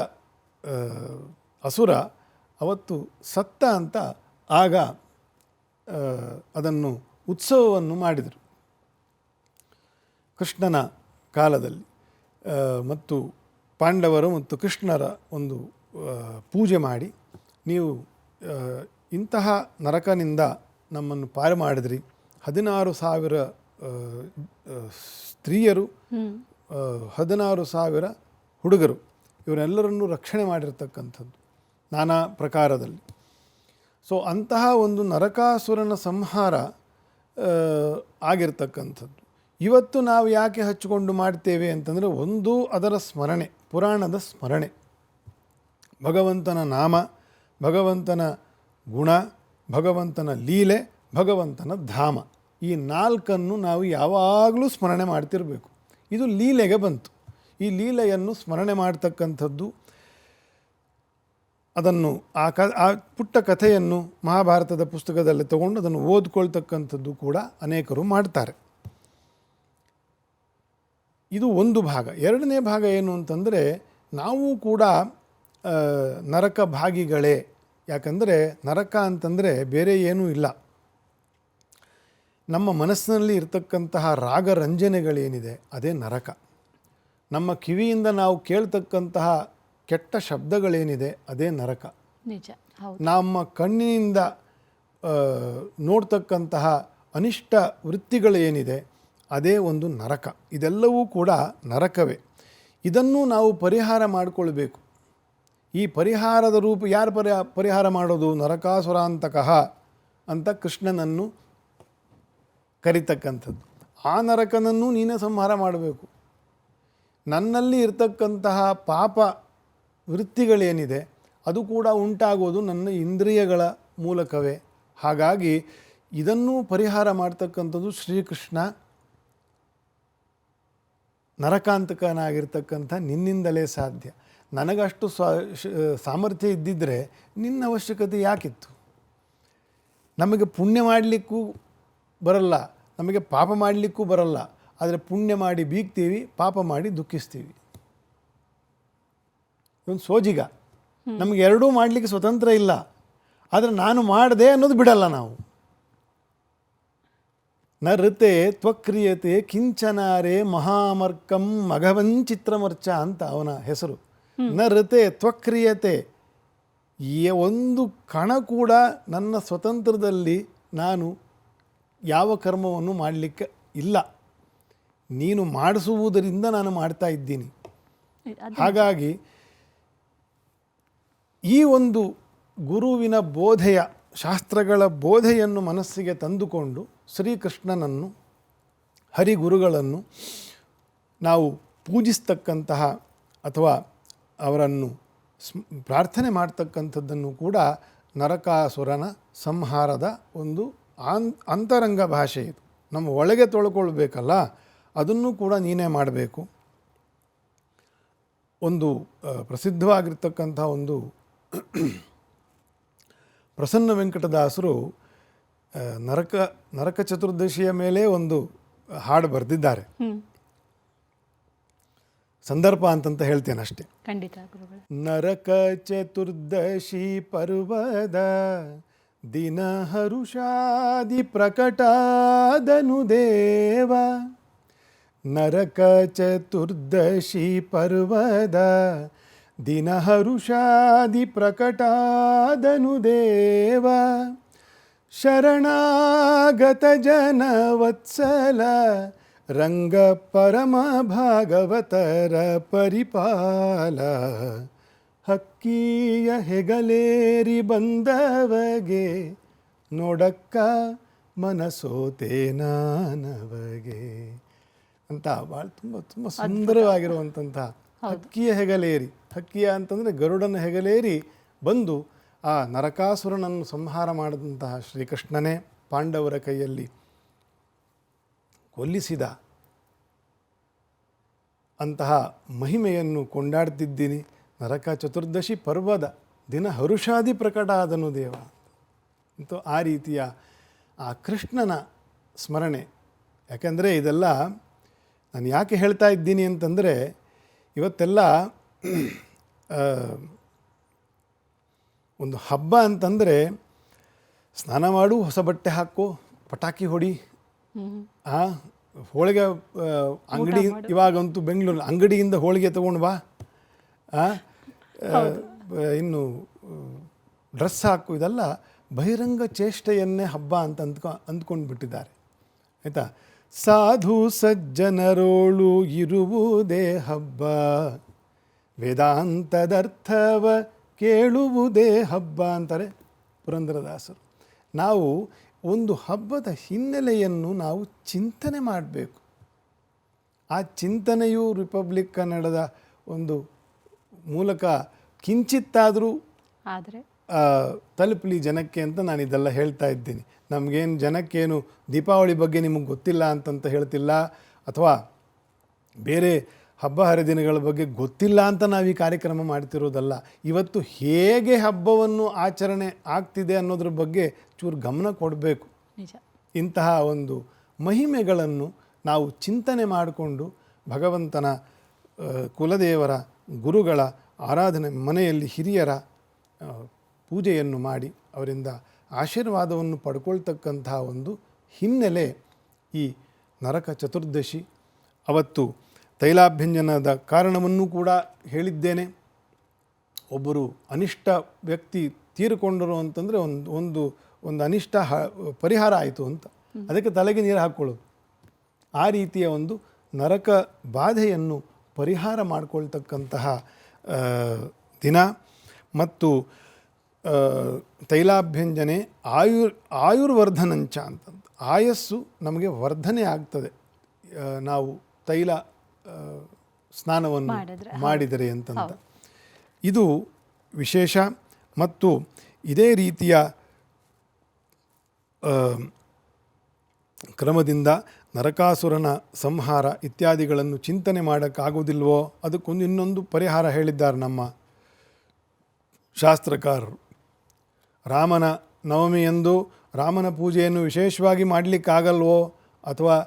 ಅಸುರ ಅವತ್ತು ಸತ್ತ ಅಂತ ಆಗ ಅದನ್ನು ಉತ್ಸವವನ್ನು ಮಾಡಿದರು ಕೃಷ್ಣನ ಕಾಲದಲ್ಲಿ. ಮತ್ತು ಪಾಂಡವರು ಮತ್ತು ಕೃಷ್ಣರ ಒಂದು ಪೂಜೆ ಮಾಡಿ, ನೀವು ಇಂತಹ ನರಕನಿಂದ ನಮ್ಮನ್ನು ಪಾರು ಮಾಡಿದ್ರಿ, 16,000 ಸ್ತ್ರೀಯರು, 16,000 ಹುಡುಗರು, ಇವರೆಲ್ಲರನ್ನೂ ರಕ್ಷಣೆ ಮಾಡಿರ್ತಕ್ಕಂಥದ್ದು ನಾನಾ ಪ್ರಕಾರದಲ್ಲಿ. ಸೊ ಅಂತಹ ಒಂದು ನರಕಾಸುರನ ಸಂಹಾರ ಆಗಿರ್ತಕ್ಕಂಥದ್ದು. ಇವತ್ತು ನಾವು ಯಾಕೆ ಹಚ್ಚಿಕೊಂಡು ಮಾಡ್ತೇವೆ ಅಂತಂದರೆ, ಒಂದು ಅದರ ಸ್ಮರಣೆ, ಪುರಾಣದ ಸ್ಮರಣೆ, ಭಗವಂತನ ನಾಮ, ಭಗವಂತನ ಗುಣ, ಭಗವಂತನ ಲೀಲೆ, ಭಗವಂತನ ಧಾಮ, ಈ 4 ನಾವು ಯಾವಾಗಲೂ ಸ್ಮರಣೆ ಮಾಡ್ತಿರಬೇಕು. ಇದು ಲೀಲೆಗೆ ಬಂತು. ಈ ಲೀಲೆಯನ್ನು ಸ್ಮರಣೆ ಮಾಡ್ತಕ್ಕಂಥದ್ದು, ಅದನ್ನು ಆ ಪುಟ್ಟ ಕಥೆಯನ್ನು ಮಹಾಭಾರತದ ಪುಸ್ತಕದಲ್ಲಿ ತಗೊಂಡು ಅದನ್ನು ಓದ್ಕೊಳ್ತಕ್ಕಂಥದ್ದು ಕೂಡ ಅನೇಕರು ಮಾಡ್ತಾರೆ. ಇದು ಒಂದು ಭಾಗ. ಎರಡನೇ ಭಾಗ ಏನು ಅಂತಂದರೆ, ನಾವು ಕೂಡ ನರಕ ಭಾಗಿಗಳೇ. ಯಾಕಂದರೆ ನರಕ ಅಂತಂದರೆ ಬೇರೆ ಏನೂ ಇಲ್ಲ, ನಮ್ಮ ಮನಸ್ಸಿನಲ್ಲಿ ಇರತಕ್ಕಂತಹ ರಾಗರಂಜನೆಗಳೇನಿದೆ ಅದೇ ನರಕ. ನಮ್ಮ ಕಿವಿಯಿಂದ ನಾವು ಕೇಳ್ತಕ್ಕಂತಹ ಕೆಟ್ಟ ಶಬ್ದಗಳೇನಿದೆ ಅದೇ ನರಕ. ನಿಜ, ಹೌದು. ನಮ್ಮ ಕಣ್ಣಿನಿಂದ ನೋಡ್ತಕ್ಕಂತಹ ಅನಿಷ್ಟ ವೃತ್ತಿಗಳೇನಿದೆ ಅದೇ ಒಂದು ನರಕ. ಇದೆಲ್ಲವೂ ಕೂಡ ನರಕವೇ. ಇದನ್ನು ನಾವು ಪರಿಹಾರ ಮಾಡಿಕೊಳ್ಬೇಕು. ಈ ಪರಿಹಾರದ ರೂಪ ಯಾರು ಪರಿಹಾರ ಮಾಡೋದು? ನರಕಾಸುರಾಂತಕಃ ಅಂತ ಕೃಷ್ಣನನ್ನು ಕರಿತಕ್ಕಂಥದ್ದು. ಆ ನರಕನನ್ನು ನೀನೇ ಸಂಹಾರ ಮಾಡಬೇಕು. ನನ್ನಲ್ಲಿ ಇರ್ತಕ್ಕಂತಹ ಪಾಪ ವೃತ್ತಿಗಳೇನಿದೆ ಅದು ಕೂಡ ಉಂಟಾಗೋದು ನನ್ನ ಇಂದ್ರಿಯಗಳ ಮೂಲಕವೇ. ಹಾಗಾಗಿ ಇದನ್ನು ಪರಿಹಾರ ಮಾಡ್ತಕ್ಕಂಥದ್ದು ಶ್ರೀಕೃಷ್ಣ. ನರಕಾಂತಕನಾಗಿರ್ತಕ್ಕಂಥ ನಿನ್ನಿಂದಲೇ ಸಾಧ್ಯ. ನನಗಷ್ಟು ಸಾಮರ್ಥ್ಯ ಇದ್ದಿದ್ದರೆ ನಿನ್ನ ಅವಶ್ಯಕತೆ ಯಾಕಿತ್ತು? ನಮಗೆ ಪುಣ್ಯ ಮಾಡಲಿಕ್ಕೂ ಬರಲ್ಲ, ನಮಗೆ ಪಾಪ ಮಾಡಲಿಕ್ಕೂ ಬರಲ್ಲ. ಆದರೆ ಪುಣ್ಯ ಮಾಡಿ ಬೀಗ್ತೀವಿ, ಪಾಪ ಮಾಡಿ ದುಃಖಿಸ್ತೀವಿ. ಒಂದು ಸೋಜಿಗ. ನಮಗೆ ಎರಡೂ ಮಾಡಲಿಕ್ಕೆ ಸ್ವತಂತ್ರ ಇಲ್ಲ. ಆದರೆ ನಾನು ಮಾಡಿದೆ ಅನ್ನೋದು ಬಿಡಲ್ಲ ನಾವು. ನ ಋತೆ ತ್ವಕ್ರಿಯತೆ ಕಿಂಚನಾರೇ ಮಹಾಮರ್ಕಂ ಮಘವಂಚಿತ್ರಮರ್ಚ ಅಂತ ಅವನ ಹೆಸರು. ನ ಋತೆ ತ್ವಕ್ರಿಯತೆ, ಒಂದು ಕಣ ಕೂಡ ನನ್ನ ಸ್ವತಂತ್ರದಲ್ಲಿ ನಾನು ಯಾವ ಕರ್ಮವನ್ನು ಮಾಡಲಿಕ್ಕೆ ಇಲ್ಲ. ನೀನು ಮಾಡಿಸುವುದರಿಂದ ನಾನು ಮಾಡ್ತಾ ಇದ್ದೀನಿ. ಹಾಗಾಗಿ ಈ ಒಂದು ಗುರುವಿನ ಬೋಧೆಯ, ಶಾಸ್ತ್ರಗಳ ಬೋಧೆಯನ್ನು ಮನಸ್ಸಿಗೆ ತಂದುಕೊಂಡು ಶ್ರೀಕೃಷ್ಣನನ್ನು, ಹರಿಗುರುಗಳನ್ನು ನಾವು ಪೂಜಿಸ್ತಕ್ಕಂತಹ ಅಥವಾ ಅವರನ್ನು ಪ್ರಾರ್ಥನೆ ಮಾಡ್ತಕ್ಕಂಥದ್ದನ್ನು ಕೂಡ ನರಕಾಸುರನ ಸಂಹಾರದ ಒಂದು ಅಂತರಂಗ ಭಾಷೆ. ಇದು ನಮ್ಮ ಒಳಗೆ ತೊಳ್ಕೊಳ್ಬೇಕಲ್ಲ, ಅದನ್ನು ಕೂಡ ನೀನೇ ಮಾಡಬೇಕು. ಒಂದು ಪ್ರಸಿದ್ಧವಾಗಿರ್ತಕ್ಕಂಥ ಒಂದು ಪ್ರಸನ್ನ ವೆಂಕಟದಾಸರು ನರಕ ಚತುರ್ದಶಿಯ ಮೇಲೆ ಒಂದು ಹಾಡು ಬರೆದಿದ್ದಾರೆ. ಸಂದರ್ಭ ಅಂತಂತ ಹೇಳ್ತೇನೆ ಅಷ್ಟೇ. ಖಂಡಿತ ಗುರುಗಳೇ. ನರಕ ಚತುರ್ದಶಿ ಪರ್ವದ ದಿನ ಹರುಷಾದಿ ಪ್ರಕಟಾದನು ದೇವ. ನರಕ ಚತುರ್ದಶಿ ಪರ್ವದ ದಿನ ಹರುಷಾದಿ ಪ್ರಕಟಾದನು ದೇವ. ಶರಣಾಗತ ಜನ ವತ್ಸಲ ರಂಗ ಪರಮ ಭಾಗವತರ ಪರಿಪಾಲ. ಹಕ್ಕಿಯ ಹೆಗಲೇರಿ ಬಂದವಗೆ ನೋಡಕ್ಕ ಮನಸೋತೆ ನಾನವಗೆ ಅಂತ ಭಾಳ ತುಂಬ ಸುಂದರವಾಗಿರುವಂಥ ಹಕ್ಕಿಯ ಹೆಗಲೇರಿ. ಹಕ್ಕಿಯ ಅಂತಂದರೆ ಗರುಡನ ಹೆಗಲೇರಿ ಬಂದು ಆ ನರಕಾಸುರನನ್ನು ಸಂಹಾರ ಮಾಡಿದಂತಹ ಶ್ರೀಕೃಷ್ಣನೇ ಪಾಂಡವರ ಕೈಯಲ್ಲಿ ಕೊಲ್ಲಿಸಿದ ಅಂತಹ ಮಹಿಮೆಯನ್ನು ಕೊಂಡಾಡ್ತಿದ್ದೀನಿ. ನರಕ ಚತುರ್ದಶಿ ಪರ್ವದ ದಿನ ಹರುಷಾದಿ ಪ್ರಕಟ ಆದನು ದೇವ. ಅಂತೂ ಆ ರೀತಿಯ ಆ ಕೃಷ್ಣನ ಸ್ಮರಣೆ ಯಾಕಂದರೆ ಇದೆಲ್ಲ ನಾನು ಯಾಕೆ ಹೇಳ್ತಾ ಇದ್ದೀನಿ ಅಂತಂದರೆ ಇವತ್ತೆಲ್ಲ ಒಂದು ಹಬ್ಬ ಅಂತಂದರೆ ಸ್ನಾನ ಮಾಡು, ಹೊಸ ಬಟ್ಟೆ ಹಾಕು, ಪಟಾಕಿ ಹೊಡಿ, ಹೋಳಿಗೆ ಅಂಗಡಿ, ಇವಾಗಂತೂ ಬೆಂಗಳೂರು ಅಂಗಡಿಯಿಂದ ಹೋಳಿಗೆ ತೊಗೊಂಡು ಬಾ, ಇನ್ನು ಡ್ರೆಸ್ ಹಾಕು, ಇದೆಲ್ಲ ಬಹಿರಂಗ ಚೇಷ್ಟೆಯನ್ನೇ ಹಬ್ಬ ಅಂತ ಅಂದ್ಕೊಂಡು ಬಿಟ್ಟಿದ್ದಾರೆ. ಆಯಿತಾ? ಸಾಧು ಸಜ್ಜನರೋಳು ಇರುವುದೇ ಹಬ್ಬ, ವೇದಾಂತದರ್ಥವ ಕೇಳುವುದೇ ಹಬ್ಬ ಅಂತಾರೆ ಪುರಂದರದಾಸರು. ನಾವು ಒಂದು ಹಬ್ಬದ ಹಿನ್ನೆಲೆಯನ್ನು ನಾವು ಚಿಂತನೆ ಮಾಡಬೇಕು. ಆ ಚಿಂತನೆಯು ರಿಪಬ್ಲಿಕ್ ಕನ್ನಡದ ಒಂದು ಮೂಲಕ ಕಿಂಚಿತ್ತಾದರೂ ಆದರೆ ತಲುಪಲಿ ಜನಕ್ಕೆ ಅಂತ ನಾನು ಇದೆಲ್ಲ ಹೇಳ್ತಾ ಇದ್ದೀನಿ. ನಮಗೇನು ಜನಕ್ಕೇನು ದೀಪಾವಳಿ ಬಗ್ಗೆ ನಿಮಗೆ ಗೊತ್ತಿಲ್ಲ ಅಂತಂತ ಹೇಳ್ತಿಲ್ಲ, ಅಥವಾ ಬೇರೆ ಹಬ್ಬ ಹರಿದಿನಗಳ ಬಗ್ಗೆ ಗೊತ್ತಿಲ್ಲ ಅಂತ ನಾವು ಈ ಕಾರ್ಯಕ್ರಮ ಮಾಡ್ತಿರೋದಲ್ಲ. ಇವತ್ತು ಹೇಗೆ ಹಬ್ಬವನ್ನು ಆಚರಣೆ ಆಗ್ತಿದೆ ಅನ್ನೋದ್ರ ಬಗ್ಗೆ ಚೂರು ಗಮನ ಕೊಡಬೇಕು. ನಿಜ. ಇಂತಹ ಒಂದು ಮಹಿಮೆಗಳನ್ನು ನಾವು ಚಿಂತನೆ ಮಾಡಿಕೊಂಡು ಭಗವಂತನ ಕುಲದೇವರ ಗುರುಗಳ ಆರಾಧನೆ, ಮನೆಯಲ್ಲಿ ಹಿರಿಯರ ಪೂಜೆಯನ್ನು ಮಾಡಿ ಅವರಿಂದ ಆಶೀರ್ವಾದವನ್ನು ಪಡ್ಕೊಳ್ತಕ್ಕಂತಹ ಒಂದು ಹಿನ್ನೆಲೆ ಈ ನರಕ ಚತುರ್ದಶಿ. ಅವತ್ತು ತೈಲಾಭ್ಯಂಜನದ ಕಾರಣವನ್ನು ಕೂಡ ಹೇಳಿದ್ದೇನೆ. ಒಬ್ಬರು ಅನಿಷ್ಟ ವ್ಯಕ್ತಿ ತೀರಿಕೊಂಡರು ಅಂತಂದರೆ ಒಂದು ಅನಿಷ್ಟ ಪರಿಹಾರ ಆಯಿತು ಅಂತ, ಅದಕ್ಕೆ ತಲೆಗೆ ನೀರು ಹಾಕ್ಕೊಳ್ಳೋದು. ಆ ರೀತಿಯ ಒಂದು ನರಕ ಬಾಧೆಯನ್ನು ಪರಿಹಾರ ಮಾಡಿಕೊಳ್ತಕ್ಕಂತಹ ದಿನ. ಮತ್ತು ತೈಲಾಭ್ಯಂಜನೆ ಆಯುರ್ವರ್ಧನಂಚ ಅಂತಂತ, ಆಯಸ್ಸು ನಮಗೆ ವರ್ಧನೆ ಆಗ್ತದೆ ನಾವು ತೈಲ ಸ್ನಾನವನ್ನು ಮಾಡಿದರೆ ಅಂತಂತ. ಇದು ವಿಶೇಷ. ಮತ್ತು ಇದೇ ರೀತಿಯ ಕ್ರಮದಿಂದ ನರಕಾಸುರನ ಸಂಹಾರ ಇತ್ಯಾದಿಗಳನ್ನು ಚಿಂತನೆ ಮಾಡೋಕ್ಕಾಗೋದಿಲ್ವೋ, ಅದಕ್ಕೊಂದು ಇನ್ನೊಂದು ಪರಿಹಾರ ಹೇಳಿದ್ದಾರೆ ನಮ್ಮ ಶಾಸ್ತ್ರಕಾರರು. ರಾಮನ ನವಮಿಯಂದು ರಾಮನ ಪೂಜೆಯನ್ನು ವಿಶೇಷವಾಗಿ ಮಾಡಲಿಕ್ಕಾಗಲ್ವೋ, ಅಥವಾ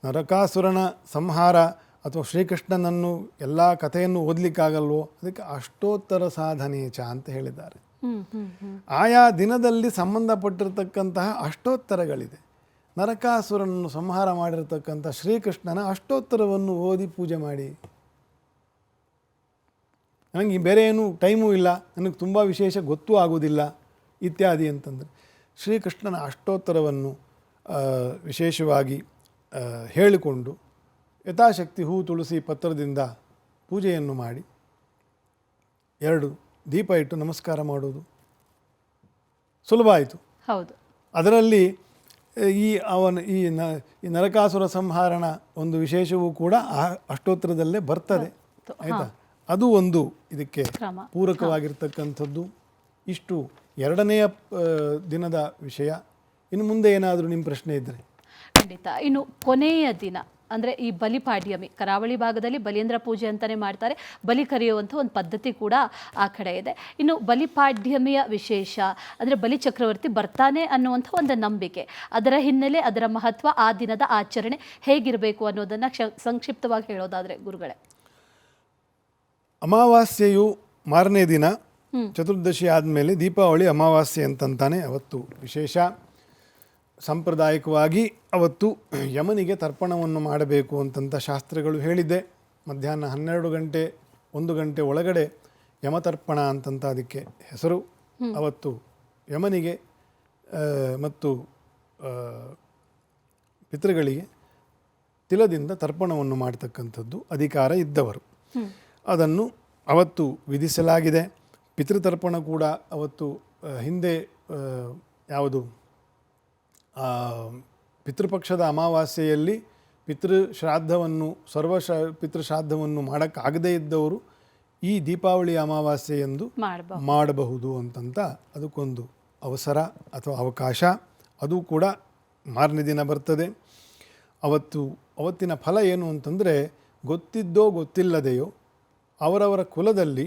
ನರಕಾಸುರನ ಸಂಹಾರ ಅಥವಾ ಶ್ರೀಕೃಷ್ಣನನ್ನು ಎಲ್ಲ ಕಥೆಯನ್ನು ಓದಲಿಕ್ಕಾಗಲ್ವೋ, ಅದಕ್ಕೆ ಅಷ್ಟೋತ್ತರ ಸಾಧನೇಚ ಅಂತ ಹೇಳಿದ್ದಾರೆ. ಆಯಾ ದಿನದಲ್ಲಿ ಸಂಬಂಧಪಟ್ಟಿರತಕ್ಕಂತಹ ಅಷ್ಟೋತ್ತರಗಳಿದೆ. ನರಕಾಸುರನನ್ನು ಸಂಹಾರ ಮಾಡಿರತಕ್ಕಂಥ ಶ್ರೀಕೃಷ್ಣನ ಅಷ್ಟೋತ್ತರವನ್ನು ಓದಿ ಪೂಜೆ ಮಾಡಿ. ನನಗೆ ಬೇರೆ ಏನು ಟೈಮೂ ಇಲ್ಲ, ನನಗೆ ತುಂಬ ವಿಶೇಷ ಗೊತ್ತೂ ಆಗೋದಿಲ್ಲ ಇತ್ಯಾದಿ ಅಂತಂದರೆ ಶ್ರೀಕೃಷ್ಣನ ಅಷ್ಟೋತ್ತರವನ್ನು ವಿಶೇಷವಾಗಿ ಹೇಳಿಕೊಂಡು ಯಥಾಶಕ್ತಿ ಹೂ ತುಳಸಿ ಪತ್ರದಿಂದ ಪೂಜೆಯನ್ನು ಮಾಡಿ 2 ದೀಪ ಇಟ್ಟು ನಮಸ್ಕಾರ ಮಾಡೋದು ಸುಲಭ ಆಯಿತು. ಹೌದು. ಅದರಲ್ಲಿ ಈ ನರಕಾಸುರ ಸಂಹಾರಣ ಒಂದು ವಿಶೇಷವೂ ಕೂಡ ಆ ಅಷ್ಟೋತ್ತರದಲ್ಲೇ ಬರ್ತದೆ. ಆಯಿತಾ? ಅದು ಒಂದು ಇದಕ್ಕೆ ಪೂರಕವಾಗಿರ್ತಕ್ಕಂಥದ್ದು. ಇಷ್ಟು 2ನೆಯ ದಿನದ ವಿಷಯ. ಇನ್ನು ಮುಂದೆ ಏನಾದರೂ ನಿಮ್ಮ ಪ್ರಶ್ನೆ ಇದ್ದರೆ? ಖಂಡಿತ. ಇನ್ನು ಕೊನೆಯ ದಿನ ಅಂದರೆ ಈ ಬಲಿಪಾಡ್ಯಮಿ, ಕರಾವಳಿ ಭಾಗದಲ್ಲಿ ಬಲಿಯಂದ್ರ ಪೂಜೆ ಅಂತಲೇ ಮಾಡ್ತಾರೆ, ಬಲಿ ಕರೆಯುವಂಥ ಒಂದು ಪದ್ಧತಿ ಕೂಡ ಆ ಕಡೆ ಇದೆ. ಇನ್ನು ಬಲಿಪಾಡ್ಯಮಿಯ ವಿಶೇಷ ಅಂದರೆ ಬಲಿ ಚಕ್ರವರ್ತಿ ಬರ್ತಾನೆ ಅನ್ನುವಂಥ ಒಂದು ನಂಬಿಕೆ, ಅದರ ಹಿನ್ನೆಲೆ, ಅದರ ಮಹತ್ವ, ಆ ದಿನದ ಆಚರಣೆ ಹೇಗಿರಬೇಕು ಅನ್ನೋದನ್ನು ಸಂಕ್ಷಿಪ್ತವಾಗಿ ಹೇಳೋದಾದರೆ ಗುರುಗಳೇ. ಅಮಾವಾಸ್ಯೆಯು ಮಾರನೇ ದಿನ, ಚತುರ್ದಶಿ ಆದಮೇಲೆ ದೀಪಾವಳಿ ಅಮಾವಾಸ್ಯೆ ಅಂತಂತಾನೆ ಅವತ್ತು ವಿಶೇಷ. ಸಾಂಪ್ರದಾಯಿಕವಾಗಿ ಅವತ್ತು ಯಮನಿಗೆ ತರ್ಪಣವನ್ನು ಮಾಡಬೇಕು ಅಂತಂತ ಶಾಸ್ತ್ರಗಳು ಹೇಳಿದೆ. ಮಧ್ಯಾಹ್ನ 12 ಗಂಟೆ 1 ಗಂಟೆ ಒಳಗಡೆ ಯಮತರ್ಪಣ ಅಂತಂತ ಅದಕ್ಕೆ ಹೆಸರು. ಅವತ್ತು ಯಮನಿಗೆ ಮತ್ತು ಪಿತೃಗಳಿಗೆ ತಿಲದಿಂದ ತರ್ಪಣವನ್ನು ಮಾಡ್ತಕ್ಕಂಥದ್ದು ಅಧಿಕಾರ ಇದ್ದವರು. ಅದನ್ನು ಅವತ್ತು ವಿಧಿಸಲಾಗಿದೆ. ಪಿತೃತರ್ಪಣ ಕೂಡ ಅವತ್ತು ಹಿಂದೆ ಯಾವುದು ಪಿತೃಪಕ್ಷದ ಅಮಾವಾಸ್ಯೆಯಲ್ಲಿ ಪಿತೃಶ್ರಾದ್ದವನ್ನು ಪಿತೃಶ್ರಾದ್ದವನ್ನು ಮಾಡೋಕ್ಕಾಗದೇ ಇದ್ದವರು ಈ ದೀಪಾವಳಿ ಅಮಾವಾಸ್ಯೆಯೆಂದು ಮಾಡಬಹುದು ಅಂತಂತ ಅದಕ್ಕೊಂದು ಅವಸರ ಅಥವಾ ಅವಕಾಶ. ಅದು ಕೂಡ ಮಾರನೇ ದಿನ ಬರ್ತದೆ. ಅವತ್ತಿನ ಫಲ ಏನು ಅಂತಂದರೆ, ಗೊತ್ತಿದ್ದೋ ಗೊತ್ತಿಲ್ಲದೆಯೋ ಅವರವರ ಕುಲದಲ್ಲಿ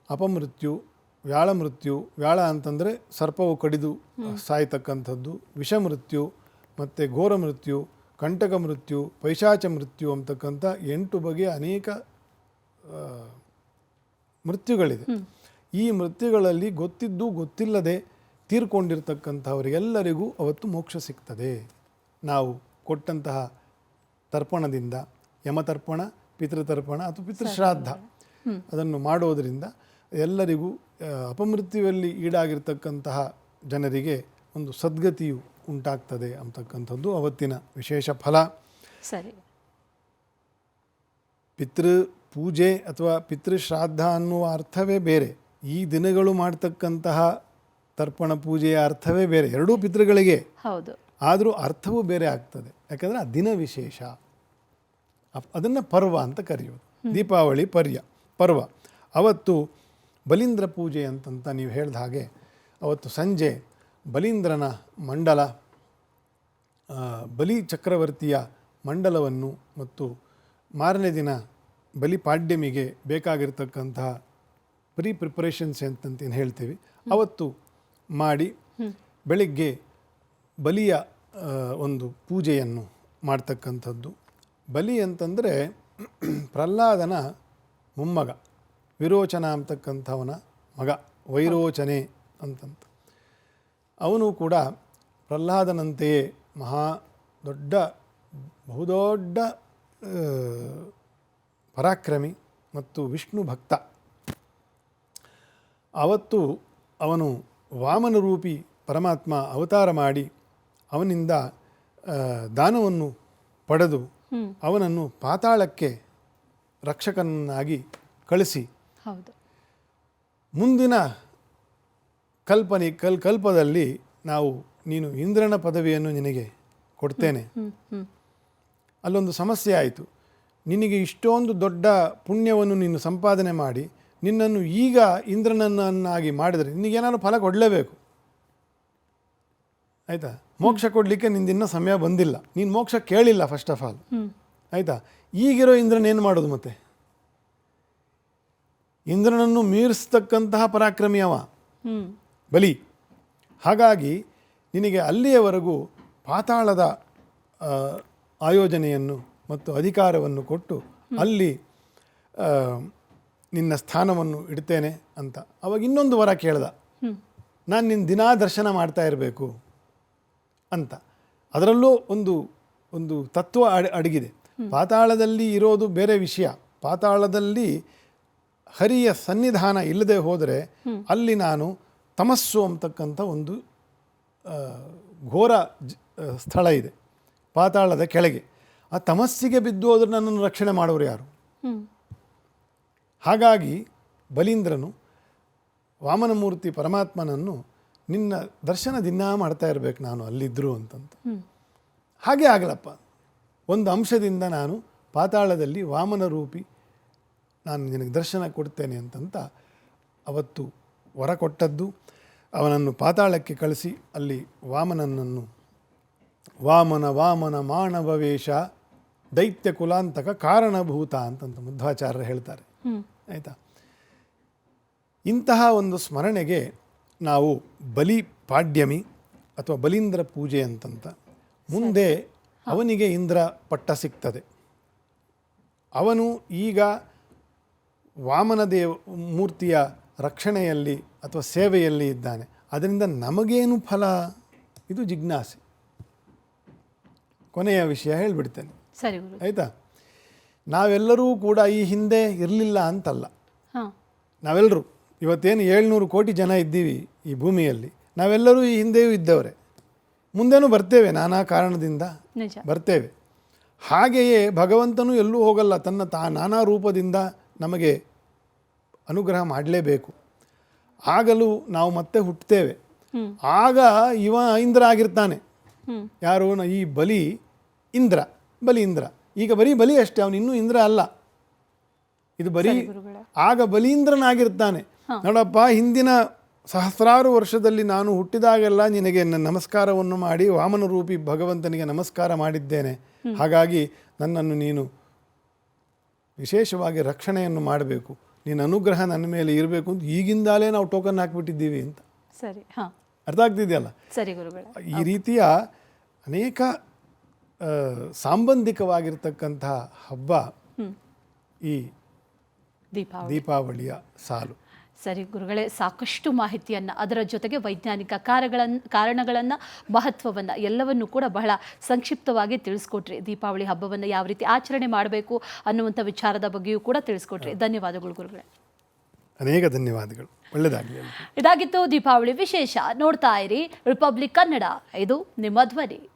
ಅಪಮೃತ್ಯು, ವ್ಯಾಳ ಮೃತ್ಯು, ವ್ಯಾಳ ಅಂತಂದರೆ ಸರ್ಪವು ಕಡಿದು ಸಾಯ್ತಕ್ಕಂಥದ್ದು, ವಿಷಮೃತ್ಯು ಮತ್ತು ಘೋರ ಮೃತ್ಯು, ಕಂಟಕ ಮೃತ್ಯು, ಪೈಶಾಚ ಮೃತ್ಯು ಅಂತಕ್ಕಂಥ 8 ಬಗೆಯ ಅನೇಕ ಮೃತ್ಯುಗಳಿದೆ. ಈ ಮೃತ್ಯುಗಳಲ್ಲಿ ಗೊತ್ತಿದ್ದು ಗೊತ್ತಿಲ್ಲದೆ ತೀರ್ಕೊಂಡಿರ್ತಕ್ಕಂಥವರಿಗೆಲ್ಲರಿಗೂ ಅವತ್ತು ಮೋಕ್ಷ ಸಿಗ್ತದೆ. ನಾವು ಕೊಟ್ಟಂತಹ ತರ್ಪಣದಿಂದ, ಯಮತರ್ಪಣ, ಪಿತೃತರ್ಪಣ ಅಥವಾ ಪಿತೃಶ್ರಾದ್ದ ಅದನ್ನು ಮಾಡೋದರಿಂದ ಎಲ್ಲರಿಗೂ ಅಪಮೃತ್ಯುವಲ್ಲಿ ಈಡಾಗಿರ್ತಕ್ಕಂತಹ ಜನರಿಗೆ ಒಂದು ಸದ್ಗತಿಯು ಉಂಟಾಗ್ತದೆ ಅಂತಕ್ಕಂಥದ್ದು ಅವತ್ತಿನ ವಿಶೇಷ ಫಲ. ಸರಿ. ಪಿತೃ ಪೂಜೆ ಅಥವಾ ಪಿತೃಶ್ರಾದ್ದ ಅನ್ನುವ ಅರ್ಥವೇ ಬೇರೆ. ಈ ದಿನಗಳು ಮಾಡ್ತಕ್ಕಂತಹ ತರ್ಪಣ ಪೂಜೆಯ ಅರ್ಥವೇ ಬೇರೆ. ಎರಡೂ ಪಿತೃಗಳಿಗೆ ಹೌದು, ಆದರೂ ಅರ್ಥವೂ ಬೇರೆ ಆಗ್ತದೆ. ಯಾಕಂದರೆ ಆ ದಿನ ವಿಶೇಷ, ಅದನ್ನು ಪರ್ವ ಅಂತ ಕರೆಯೋದು. ದೀಪಾವಳಿ ಪರ್ವ. ಅವತ್ತು ಬಲೀಂದ್ರ ಪೂಜೆ ಅಂತಂತ ನೀವು ಹೇಳಿದ ಹಾಗೆ ಅವತ್ತು ಸಂಜೆ ಬಲೀಂದ್ರನ ಮಂಡಲ, ಬಲಿ ಚಕ್ರವರ್ತಿಯ ಮಂಡಲವನ್ನು ಮತ್ತು ಮಾರನೇ ದಿನ ಬಲಿಪಾಡ್ಯಮಿಗೆ ಬೇಕಾಗಿರ್ತಕ್ಕಂತಹ ಪ್ರಿಪರೇಷನ್ಸ್ ಅಂತಂತೇನು ಹೇಳ್ತೀವಿ ಅವತ್ತು ಮಾಡಿ ಬೆಳಿಗ್ಗೆ ಬಲಿಯ ಒಂದು ಪೂಜೆಯನ್ನು ಮಾಡ್ತಕ್ಕಂಥದ್ದು. ಬಲಿ ಅಂತಂದರೆ ಪ್ರಹ್ಲಾದನ ಮೊಮ್ಮಗ, ವಿರೋಚನ ಅಂತಕ್ಕಂಥವನ ಮಗ, ವೈರೋಚನೆ ಅಂತಂತ. ಅವನು ಕೂಡ ಪ್ರಹ್ಲಾದನಂತೆಯೇ ಬಹುದೊಡ್ಡ ಪರಾಕ್ರಮಿ ಮತ್ತು ವಿಷ್ಣು ಭಕ್ತ. ಅವತ್ತು ಅವನು ವಾಮನರೂಪಿ ಪರಮಾತ್ಮ ಅವತಾರ ಮಾಡಿ ಅವನಿಂದ ದಾನವನ್ನು ಪಡೆದು ಅವನನ್ನು ಪಾತಾಳಕ್ಕೆ ರಕ್ಷಕನಾಗಿ ಕಳಿಸಿ ಮುಂದಿನ ಕಲ್ಪದಲ್ಲಿ ನೀನು ಇಂದ್ರನ ಪದವಿಯನ್ನು ನಿನಗೆ ಕೊಡ್ತೇನೆ. ಅಲ್ಲೊಂದು ಸಮಸ್ಯೆ ಆಯಿತು. ನಿನಗೆ ಇಷ್ಟೊಂದು ದೊಡ್ಡ ಪುಣ್ಯವನ್ನು ನೀನು ಸಂಪಾದನೆ ಮಾಡಿ ನಿನ್ನನ್ನು ಈಗ ಇಂದ್ರನನ್ನಾಗಿ ಮಾಡಿದರೆ ನಿನಗೇನಾದ್ರು ಫಲ ಕೊಡಲೇಬೇಕು. ಆಯಿತಾ? ಮೋಕ್ಷ ಕೊಡಲಿಕ್ಕೆ ನಿಂದಿನ್ನೂ ಸಮಯ ಬಂದಿಲ್ಲ, ನೀನು ಮೋಕ್ಷ ಕೇಳಿಲ್ಲ ಫಸ್ಟ್ ಆಫ್ ಆಲ್. ಆಯಿತಾ? ಈಗಿರೋ ಇಂದ್ರನೇನು ಮಾಡೋದು? ಮತ್ತೆ ಇಂದ್ರನನ್ನು ಮೀರಿಸ್ತಕ್ಕಂತಹ ಪರಾಕ್ರಮಿ ಅವ ಬಲಿ. ಹಾಗಾಗಿ ನಿನಗೆ ಅಲ್ಲಿಯವರೆಗೂ ಪಾತಾಳದ ಆಯೋಜನೆಯನ್ನು ಮತ್ತು ಅಧಿಕಾರವನ್ನು ಕೊಟ್ಟು ಅಲ್ಲಿ ನಿನ್ನ ಸ್ಥಾನವನ್ನು ಇಡ್ತೇನೆ ಅಂತ. ಅವಾಗ ಇನ್ನೊಂದು ವರ ಕೇಳ್ದ, ನಾನು ನಿನ್ನ ದಿನಾ ದರ್ಶನ ಮಾಡ್ತಾ ಇರಬೇಕು ಅಂತ. ಅದರಲ್ಲೂ ಒಂದು ತತ್ವ ಅಡಗಿದೆ. ಪಾತಾಳದಲ್ಲಿ ಇರೋದು ಬೇರೆ ವಿಷಯ. ಪಾತಾಳದಲ್ಲಿ ಹರಿಯ ಸನ್ನಿಧಾನ ಇಲ್ಲದೆ ಹೋದರೆ ಅಲ್ಲಿ ನಾನು ತಮಸ್ಸು ಅಂತಕ್ಕಂಥ ಒಂದು ಘೋರ ಸ್ಥಳ ಇದೆ ಪಾತಾಳದ ಕೆಳಗೆ. ಆ ತಮಸ್ಸಿಗೆ ಬಿದ್ದು ಹೋದ್ರೆ ನನ್ನನ್ನು ರಕ್ಷಣೆ ಮಾಡೋರು ಯಾರು? ಹಾಗಾಗಿ ಬಲೀಂದ್ರನು ವಾಮನಮೂರ್ತಿ ಪರಮಾತ್ಮನನ್ನು ನಿನ್ನ ದರ್ಶನ ದಿನ ಮಾಡ್ತಾ ಇರಬೇಕು ನಾನು ಅಲ್ಲಿದ್ದರು ಅಂತಂತ. ಹಾಗೆ ಆಗಲಪ್ಪ, ಒಂದು ಅಂಶದಿಂದ ನಾನು ಪಾತಾಳದಲ್ಲಿ ವಾಮನ ರೂಪಿ ನಾನು ನಿನಗೆ ದರ್ಶನ ಕೊಡ್ತೇನೆ ಅಂತಂತ ಅವತ್ತು ವರ ಕೊಟ್ಟದ್ದು. ಅವನನ್ನು ಪಾತಾಳಕ್ಕೆ ಕಳಿಸಿ ಅಲ್ಲಿ ವಾಮನನನ್ನು ವಾಮನ ಮಾನವವೇಶ ದೈತ್ಯ ಕುಲಾಂತಕ ಕಾರಣಭೂತ ಅಂತಂತ ಮಧ್ವಾಚಾರ್ಯರು ಹೇಳ್ತಾರೆ. ಆಯಿತಾ? ಇಂತಹ ಒಂದು ಸ್ಮರಣೆಗೆ ನಾವು ಬಲಿ ಪಾಡ್ಯಮಿ ಅಥವಾ ಬಲೀಂದ್ರ ಪೂಜೆ ಅಂತಂತ. ಮುಂದೆ ಅವನಿಗೆ ಇಂದ್ರ ಪಟ್ಟ ಸಿಗ್ತದೆ. ಅವನು ಈಗ ವಾಮನದೇವ ಮೂರ್ತಿಯ ರಕ್ಷಣೆಯಲ್ಲಿ ಅಥವಾ ಸೇವೆಯಲ್ಲಿ ಇದ್ದಾನೆ. ಅದರಿಂದ ನಮಗೇನು ಫಲ? ಇದು ಜಿಜ್ಞಾಸೆ. ಕೊನೆಯ ವಿಷಯ ಹೇಳಿಬಿಡ್ತೇನೆ. ಸರಿ, ಆಯಿತಾ? ನಾವೆಲ್ಲರೂ ಕೂಡ ಈ ಹಿಂದೆ ಇರಲಿಲ್ಲ ಅಂತಲ್ಲ. ನಾವೆಲ್ಲರೂ ಇವತ್ತೇನು 700 ಕೋಟಿ ಜನ ಇದ್ದೀವಿ ಈ ಭೂಮಿಯಲ್ಲಿ, ನಾವೆಲ್ಲರೂ ಈ ಹಿಂದೆಯೂ ಇದ್ದವರೇ, ಮುಂದೆನೂ ಬರ್ತೇವೆ, ನಾನಾ ಕಾರಣದಿಂದ ಬರ್ತೇವೆ. ಹಾಗೆಯೇ ಭಗವಂತನೂ ಎಲ್ಲೂ ಹೋಗಲ್ಲ, ತನ್ನ ನಾನಾ ರೂಪದಿಂದ ನಮಗೆ ಅನುಗ್ರಹ ಮಾಡಲೇಬೇಕು. ಆಗಲೂ ನಾವು ಮತ್ತೆ ಹುಟ್ಟುತ್ತೇವೆ. ಆಗ ಇವ ಇಂದ್ರ ಆಗಿರ್ತಾನೆ. ಯಾರು? ಈ ಬಲಿ ಇಂದ್ರ. ಈಗ ಬರೀ ಬಲಿ ಅಷ್ಟೇ, ಅವನು ಇನ್ನೂ ಇಂದ್ರ ಅಲ್ಲ. ಇದು ಬರೀ ಆಗ ಬಲೀಂದ್ರನಾಗಿರ್ತಾನೆ. ನೋಡಪ್ಪ, ಹಿಂದಿನ ಸಹಸ್ರಾರು ವರ್ಷದಲ್ಲಿ ನಾನು ಹುಟ್ಟಿದಾಗೆಲ್ಲ ನಿನಗೆ ನಮಸ್ಕಾರವನ್ನು ಮಾಡಿ ವಾಮನ ರೂಪಿ ಭಗವಂತನಿಗೆ ನಮಸ್ಕಾರ ಮಾಡಿದ್ದೇನೆ. ಹಾಗಾಗಿ ನನ್ನನ್ನು ನೀನು ವಿಶೇಷವಾಗಿ ರಕ್ಷಣೆಯನ್ನು ಮಾಡಬೇಕು, ನಿನ್ನ ಅನುಗ್ರಹ ನನ್ನ ಮೇಲೆ ಇರಬೇಕು ಅಂತ ಈಗಿಂದಾಲೇ ನಾವು ಟೋಕನ್ ಹಾಕಿಬಿಟ್ಟಿದ್ದೀವಿ ಅಂತ. ಸರಿ, ಅರ್ಥ ಆಗ್ತಿದೆಯಲ್ಲ? ಸರಿ ಗುರುಗಳೇ. ಈ ರೀತಿಯ ಅನೇಕ ಸಾಂಬಂಧಿಕವಾಗಿರ್ತಕ್ಕಂತಹ ಹಬ್ಬ ಈ ದೀಪಾವಳಿಯ ಸಾಲು. ಸರಿ ಗುರುಗಳೇ, ಸಾಕಷ್ಟು ಮಾಹಿತಿಯನ್ನು, ಅದರ ಜೊತೆಗೆ ವೈಜ್ಞಾನಿಕ ಕಾರಣಗಳನ್ನು, ಮಹತ್ವವನ್ನು ಎಲ್ಲವನ್ನು ಕೂಡ ಬಹಳ ಸಂಕ್ಷಿಪ್ತವಾಗಿ ತಿಳಿಸ್ಕೊಟ್ರಿ. ದೀಪಾವಳಿ ಹಬ್ಬವನ್ನು ಯಾವ ರೀತಿ ಆಚರಣೆ ಮಾಡಬೇಕು ಅನ್ನುವಂಥ ವಿಚಾರದ ಬಗ್ಗೆಯೂ ಕೂಡ ತಿಳಿಸ್ಕೊಟ್ರಿ. ಧನ್ಯವಾದಗಳು ಗುರುಗಳೇ. ಅನೇಕ ಧನ್ಯವಾದಗಳು. ಒಳ್ಳೆಯದಾಗಲಿ. ಇದಾಗಿತ್ತು ದೀಪಾವಳಿ ವಿಶೇಷ. ನೋಡ್ತಾ ಇರಿ ರಿಪಬ್ಲಿಕ್ ಕನ್ನಡ, ಇದು ನಿಮ್ಮ ಧ್ವನಿ.